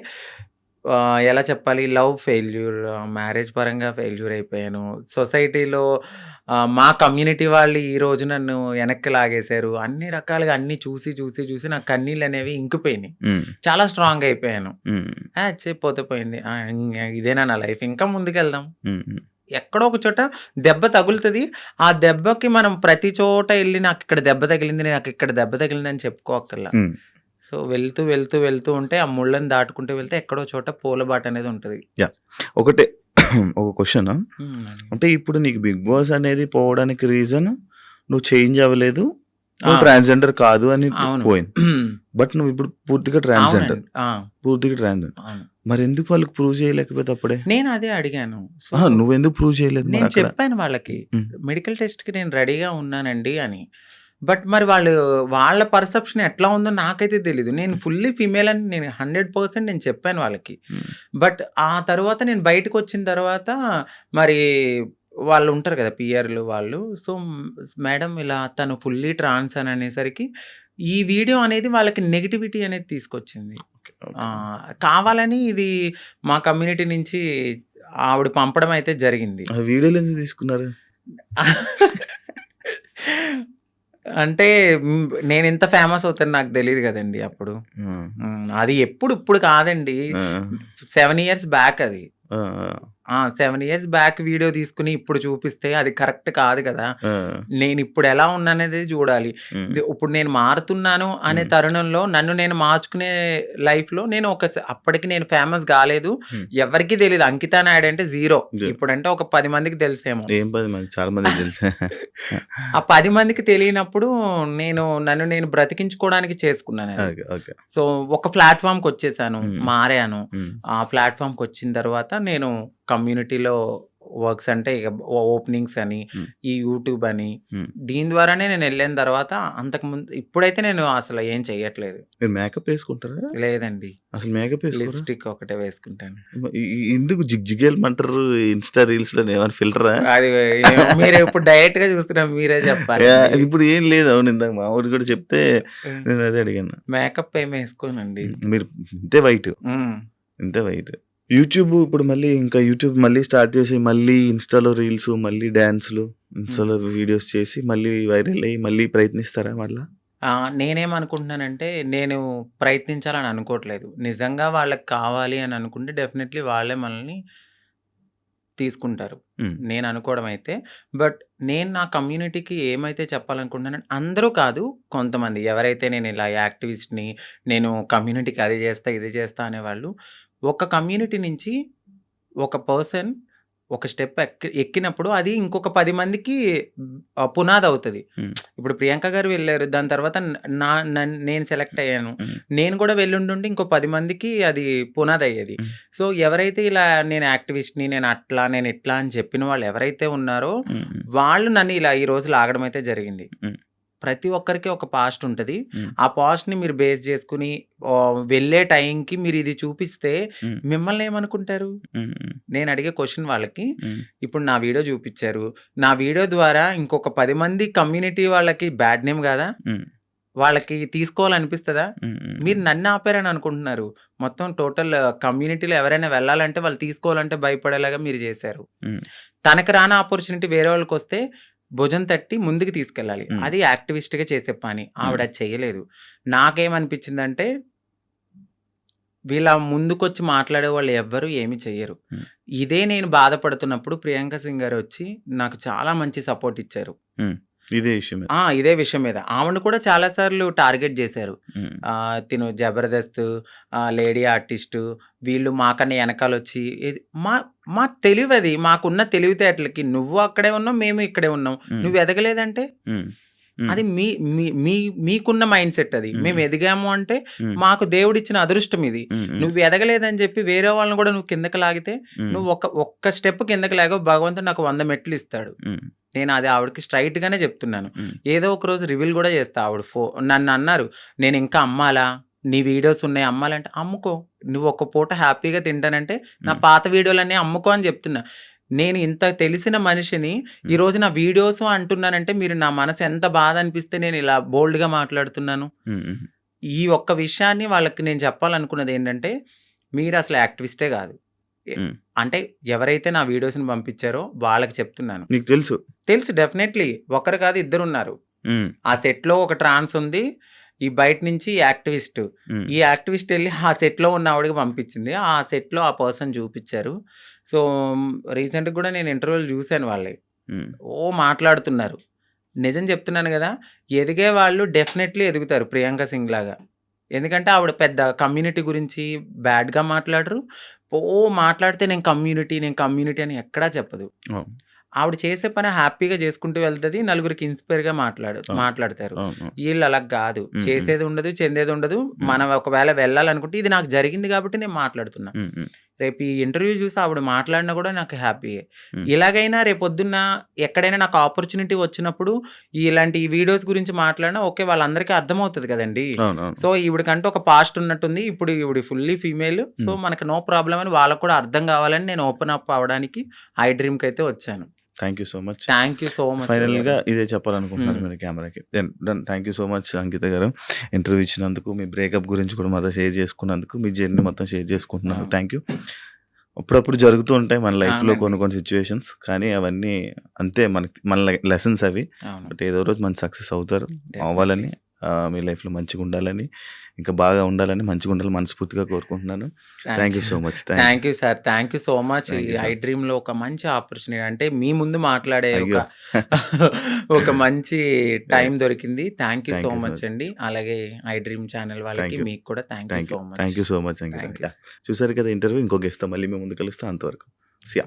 ఎలా చెప్పాలి, లవ్ ఫెయిల్యూర్, మ్యారేజ్ పరంగా ఫెయిల్యూర్ అయిపోయాను. సొసైటీలో మా కమ్యూనిటీ వాళ్ళు ఈ రోజు నన్ను వెనక్కి లాగేశారు. అన్ని రకాలుగా అన్ని చూసి నా కన్నీళ్ళు అనేవి ఇంకిపోయినాయి. చాలా స్ట్రాంగ్ అయిపోయాను. పోతే పోయింది, ఇదేనా నా లైఫ్, ఇంకా ముందుకెళ్దాం. ఎక్కడో ఒక చోట దెబ్బ తగులుతుంది. ఆ దెబ్బకి మనం ప్రతి చోట వెళ్ళి నాకు ఇక్కడ దెబ్బ తగిలింది అని చెప్పుకోక్కర్లా. సో వెళ్తూ ఉంటే ఆ ముళ్ళని దాటుకుంటూ వెళ్తే ఎక్కడో చోట పూలబాట అనేది ఉంటుంది. ఒకటే ఒక క్వశ్చన్, అంటే ఇప్పుడు నీకు బిగ్ బాస్ అనేది పోవడానికి రీజన్ నువ్వు చేంజ్ అవ్వలేదు, నువ్వు ట్రాన్స్జెండర్ కాదు అని పోయింది. బట్ నువ్వు ఇప్పుడు పూర్తిగా ట్రాన్స్జెండర్. మరి ఎందుకు వాళ్ళకి ప్రూవ్ చేయలేకపోతే అప్పుడే? నేను అదే అడిగాను. నువ్వెందుకు ప్రూవ్ చేయలేదు? నేను చెప్పాను వాళ్ళకి మెడికల్ టెస్ట్ కి నేను రెడీగా ఉన్నానండి అని. బట్ మరి వాళ్ళ పర్సెప్షన్ ఎట్లా ఉందో నాకైతే తెలీదు. నేను ఫుల్లీ ఫీమేల్ అని నేను 100% నేను చెప్పాను వాళ్ళకి. బట్ ఆ తర్వాత నేను బయటకు వచ్చిన తర్వాత మరి వాళ్ళు ఉంటారు కదా పిఆర్లు వాళ్ళు. సో మేడం ఇలా తను ఫుల్లీ ట్రాన్స్ అని అనేసరికి ఈ వీడియో అనేది వాళ్ళకి నెగిటివిటీ అనేది తీసుకొచ్చింది. కావాలని ఇది మా కమ్యూనిటీ నుంచి ఆవిడ పంపడం అయితే జరిగింది. వీడియోలు ఎందుకు తీసుకున్నారు? అంటే నేను ఇంత ఫేమస్ అవుతాను నాకు తెలియదు కదండి అప్పుడు. అది ఇప్పుడు కాదండి, 7 years బ్యాక్ అది. 7 ఇయర్స్ బ్యాక్ వీడియో తీసుకుని ఇప్పుడు చూపిస్తే అది కరెక్ట్ కాదు కదా! ఆ! నేను ఇప్పుడు ఎలా ఉన్నాననేది చూడాలి. హ్మ్. ఇప్పుడు నేను మారుతున్నాను అనే తరుణంలో నన్ను నేను మార్చుకునే లైఫ్‌లో నేను అప్పటికి నేను ఫేమస్ కాలేదు. హ్మ్. ఎవరికీ తెలీదు. అంకితా నాయుడు అంటే జీరో. జీరో. ఇప్పుడంటే ఒక 10 మందికి తెలుసేమో. ఏం 10 మంది చాలా మందికి తెలుసు. ఆ 10 మందికి తెలియనప్పుడు నన్ను నేను బ్రతికించుకోవడానికి చేసుకున్నానది. ఓకే. ఓకే. సో, ఒక ప్లాట్‌ఫార్మ్‌కొచ్చేసాను. హ్మ్. మారాను. హ్మ్. ఆ ప్లాట్‌ఫార్మ్‌కొచ్చిన తర్వాత నేను కమ్యూనిటీలో వర్క్స్ అంటే ఇక ఓపెనింగ్స్ అని, హ్మ్. ఈ యూట్యూబ్ అని, హ్మ్. దీని ద్వారానే నేనెళ్ళిన తర్వాత అంతకుముందు ఇప్పుడైతే నేను అసలు ఏం చెయ్యట్లేదు. మీరు మేకప్ వేసుకుంటారా? లేదండి. అసలు మేకప్ వేసుకోరా? లిప్‌స్టిక్ ఒకటే వేసుకుంటాను. ఎందుకు జిగేలమంటారు ఇన్‌స్టా రీల్స్‌లో ఏమైనా ఫిల్టరా? అది మీరు ఇప్పుడు డైరెక్ట్‌గా చూస్తున్నారు. మీరే చెప్పాలండి. ఇప్పుడు ఏం లేదు. అవును ఇందాక మా వాడు కూడా చెప్తే హ్మ్. నేను అదే అడిగాను. మేకప్ ఏమి వేసుకోనండి. మీరు ఇంతే వైట్. హ్మ్. ఇంతే వైట్. యూట్యూబ్ ఇప్పుడు మళ్ళీ ఇంకా యూట్యూబ్ మళ్ళీ స్టార్ట్ చేసి మళ్ళీ ఇన్‌స్టాలో రీల్స్, మళ్ళీ డాన్స్‌లు, ఇన్‌స్టాలో వీడియోస్ చేసి మళ్ళీ వైరల్ అయ్యి మళ్ళీ ప్రయత్నిస్తారా మళ్ళా? నేనేమనుకుంటున్నానంటే నేను ప్రయత్నించాలని అనుకోవట్లేదు. నిజంగా వాళ్ళకి కావాలి అని అనుకుంటే డెఫినెట్‌లీ వాళ్ళే మనల్ని తీసుకుంటారు. హ్మ్. నేను అనుకోవడం అయితే. బట్ నేను నా కమ్యూనిటీకి ఏమైతే చెప్పాలనుకుంటున్నానో అందరూ కాదు, కొంతమంది ఎవరైతే నేను ఇలా యాక్టివిస్ట్‌ని, నేను కమ్యూనిటీకి అది చేస్తా, ఇది చేస్తా అనేవాళ్ళు ఒక కమ్యూనిటీ నుంచి ఒక పర్సన్ ఒక స్టెప్ ఎక్కినప్పుడు అది ఇంకొక 10 మందికి పునాదవుతది. హ్మ్. ఇప్పుడు ప్రియాంక గారు వెళ్లారు. దాని తర్వాత నేను సెలెక్ట్ అయ్యాను. హ్మ్. నేను కూడా వెళ్ళుండుంటే ఇంకో 10 మందికి అది పునాదయ్యేది. హ్మ్. సో, ఎవరైతే ఇలా నేను యాక్టివిస్ట్‌ని, నేను అట్లా, నేను ఇట్లా అని చెప్పిన వాళ్ళు ఎవరైతే ఉన్నారో హ్మ్. వాళ్ళు నన్ను ఇలా ఈ రోజు లాగడం అయితే జరిగింది. హ్మ్. ప్రతి ఒక్కరికి ఒక పాస్ట్ ఉంటది. హ్మ్. ఆ పాస్ట్‌ని మీరు బేస్ చేసుకొని వెళ్ళే టైంకి మీరు ఇది చూపిస్తే హ్మ్. మిమ్మల్ని ఏమనుకుంటారు? హ్మ్. నేను అడిగే క్వెషన్ వాళ్ళకి, హ్మ్. ఇప్పుడు నా వీడియో చూపిచ్చారు. నా వీడియో ద్వారా ఇంకొక 10 మంది కమ్యూనిటీ వాళ్ళకి బ్యాడ్ నేమ్ కాదా? హ్మ్. వాళ్ళకి తీసుకోవాలనిపిస్తదా? హ్మ్. మీరు నన్ను ఆపారని అనుకుంటున్నారు. మొత్తం టోటల్ కమ్యూనిటీలో ఎవరైనా వెళ్ళాలంటే వాళ్ళు తీసుకోవాలంటే భయపడేలాగా మీరు చేశారు. హ్మ్. తనకు రాని ఆపర్చునిటీ వేరే వాళ్ళకొస్తే భుజం తట్టి ముందుకు తీసుకెళ్ళాలి. హ్మ్. అది యాక్టివిస్ట్‌గా చేసే పని. ఆవిడ అది చెయ్యలేదు. నాకేమనిపించిందంటే వీళ్ళ ముందుకొచ్చి మాట్లాడేవాళ్ళు ఎవ్వరు ఏమి చెయ్యరు. హ్మ్. ఇదే నేను బాధపడుతున్నప్పుడు ప్రియాంక సింగ్ గారొచ్చి నాకు చాలా మంచి సపోర్ట్ ఇచ్చారు. హ్మ్. ఇదే విషయమే. ఇదే విషయం మీద. ఆమెను కూడా చాలా సార్లు టార్గెట్ జేశారు. హ్మ్. తిను 'జబర్దస్త్', లేడీ ఆర్టిస్టు వీళ్ళు మాకన్నా ఎనకాలొచ్చి మా మా తెలివది. మాకున్న తెలివితేటలకి నువ్వు అక్కడే ఉన్నావు, మేము ఇక్కడే ఉన్నాం. హ్మ్. నువ్వు ఎదగలేదంటే? హ్మ్. హ్మ్. అది మీ మీ మీ మీకున్న మైండ్‌సెట్ అది. హ్మ్. మేము ఎదిగాము అంటే హ్మ్. మాకు దేవుడిచ్చిన అదృష్టం ఇది. హ్మ్. హ్మ్. నువ్వు ఎదగలేదని చెప్పి వేరే వాళ్ళని కూడా నువ్వు కిందకి లాగితే హ్మ్. నువ్వు ఒక్క స్టెప్ కిందకి లాగావు భగవంతుడు నాకు 100 మెట్లు ఇస్తాడు. హ్మ్. నేను అది ఆవిడకి స్ట్రెయిట్‌గానే చెప్తున్నాను. హ్మ్. ఏదో ఒక రోజు రివీల్ కూడా చేస్తా. ఆవిడ నన్నన్నారు, "నేను ఇంకా అమ్మాలా? నీ వీడియోస్ ఉన్నాయి అమ్మాలంటే" అమ్ముకో. నువ్వు ఒక్క పూట హ్యాపీగా తింటానంటే నా హ్మ్. పాత వీడియోలన్నీ అమ్ముకో అని చెప్తున్నా. నేను ఇంత తెలిసిన మనిషిని ఈరోజు నా వీడియోస్ అంటున్నానంటే మీరు నా మనసు ఎంత బాధ అనిపిస్తే నేను ఇలా బోల్డ్‌గా మాట్లాడుతున్నాను. హ్మ్. హ్మ్. ఈ ఒక్క విషయాన్ని వాళ్ళకి నేను చెప్పాలనుకున్నది ఏంటంటే, మీరసలు యాక్టివిస్టే కాదు. ఎ హ్మ్. అంటే ఎవరైతే నా వీడియోస్‌ని పంపించారో వాళ్ళకి చెప్తున్నాను. నీకు తెలుసు. తెలుసు డెఫినెట్‌లీ. ఒకరు కాదు ఇద్దరున్నారు. హ్మ్. ఆ సెట్‌లో ఒక ట్రాన్స్ ఉంది. ఈ బయట నుంచి యాక్టివిస్ట్. హ్మ్. ఈ యాక్టివిస్ట్ ఎళ్లి ఆ సెట్‌లో ఉన్న ఆవిడకి పంపించింది. ఆ సెట్‌లో ఆ పర్సన్ చూపిచ్చారు. సో, రీసెంట్‌గా కూడా నేను ఇంటర్వ్యూలు చూసాను వాళ్ళయి. హ్మ్. మాట్లాడుతున్నారు. నిజం చెప్తున్నాను గదా! ఎదిగే వాళ్ళు డెఫినెట్‌లీ ఎదుగుతారు ప్రియాంక సింగ్ లాగా. ఎందుకంటే ఆవిడ పెద్ద కమ్యూనిటీ గురించి బ్యాడ్‌గా మాట్లాడరు. మాట్లాడితే నేను కమ్యూనిటీ అని ఎక్కడా చెప్పదు. అవును. ఆవిడ చేసే పని హ్యాపీగా చేసుకుంటూ వెళ్తది. నలుగురికి ఇన్‌స్పైర్‌గా అవును. మాట్లాడతారు. అవును. ఈళ్ళు అలా గాదు. హ్మ్. హ్మ్. చేసేది ఉండదు, చెందేది ఉండదు. హ్మ్. మనం ఒకవేళ వెళ్ళాలనుకుంటే ఇది నాకు జరిగింది కాబట్టి నేను మాట్లాడుతున్నా. హ్మ్. హ్మ్. రేపు ఈ ఇంటర్వ్యూ చూసి ఆవిడ మాట్లాడినా కూడా నాకు హ్యాపీయే. హ్మ్. ఇలాగైనా రేపొద్దున్న ఎక్కడైనా నాకు ఆపర్చునిటీ వచ్చినప్పుడు ఇలాంటి ఈ వీడియోస్ గురించి మాట్లాడినా ఓకే. వాళ్ళందరికీ అర్థమవుతది కదండీ! అవునవును. సో, ఈవిడకంటూ ఒక పాస్ట్ ఉన్నట్టుంది. ఇప్పుడు ఈవిడ ఫుల్లీ ఫీమేల్. సో, హ్మ్. మనకు నో ప్రాబ్లమ్ అని వాళ్ళకి కూడా అర్థం కావాలని నేను ఓపెన్ అప్ అవ్వడానికి ఐ డ్రీమ్‌కైతే వచ్చాను. Thank you so much. Thank you so much ఫైనల్‌గా గారు. ఇదే చెప్పాలనుకుంటున్నారు హ్మ్. మీరు కెమెరాకి. Done. Thank you so much Ankita గారు. ఇంటర్వ్యూ ఇచ్చినందుకు, మీ బ్రేకప్ గురించి కూడా మాతో షేర్ చేసుకున్నందుకు, మీ జర్నీ మొత్తం షేర్ చేసుకుంటున్నారు. అవును. Thank you. అప్పుడప్పుడు జరుగుతూ ఉంటాయి మన లైఫ్‌లో అవునండి. కొన్ని సిట్యుయేషన్స్. కానీ అవన్నీ అంతే మన లెసన్స్ అవి. అవును. బట్ ఏదో రోజు సక్సెస్ అవుతారు. డెఫినెట్‌లీ. అవ్వాలని మీ లైఫ్‌లో మంచిగుండాలని, ఇంకా బాగా ఉండాలని, మంచిగుండాలని మనస్ఫూర్తిగా కోరుకుంటున్నాను. Thank you so much. Thank you sir. Thank you so much. ఈ థ్యాంక్ యూ ఐ సార్. డ్రీమ్‌లో ఒక మంచి ఆపర్చునిటీ అంటే మీ ముందు మాట్లాడే అయ్యో! ఒక మంచి టైం రైట్. దొరికింది. Thank you thank so you so much much. అండి. అలాగే ఐ డ్రీమ్ ఛానల్ వాళ్ళకి థ్యాంక్ యూ. మీకు కూడా thank you thank you. So much. Thank you so much Ankita. Thank you. చూసారు కదా ఇంటర్వ్యూ. ఇంకో గెస్ట్‌తో మళ్ళీ మేము ముందు కలుస్తాం. అంతవరకు. సియా.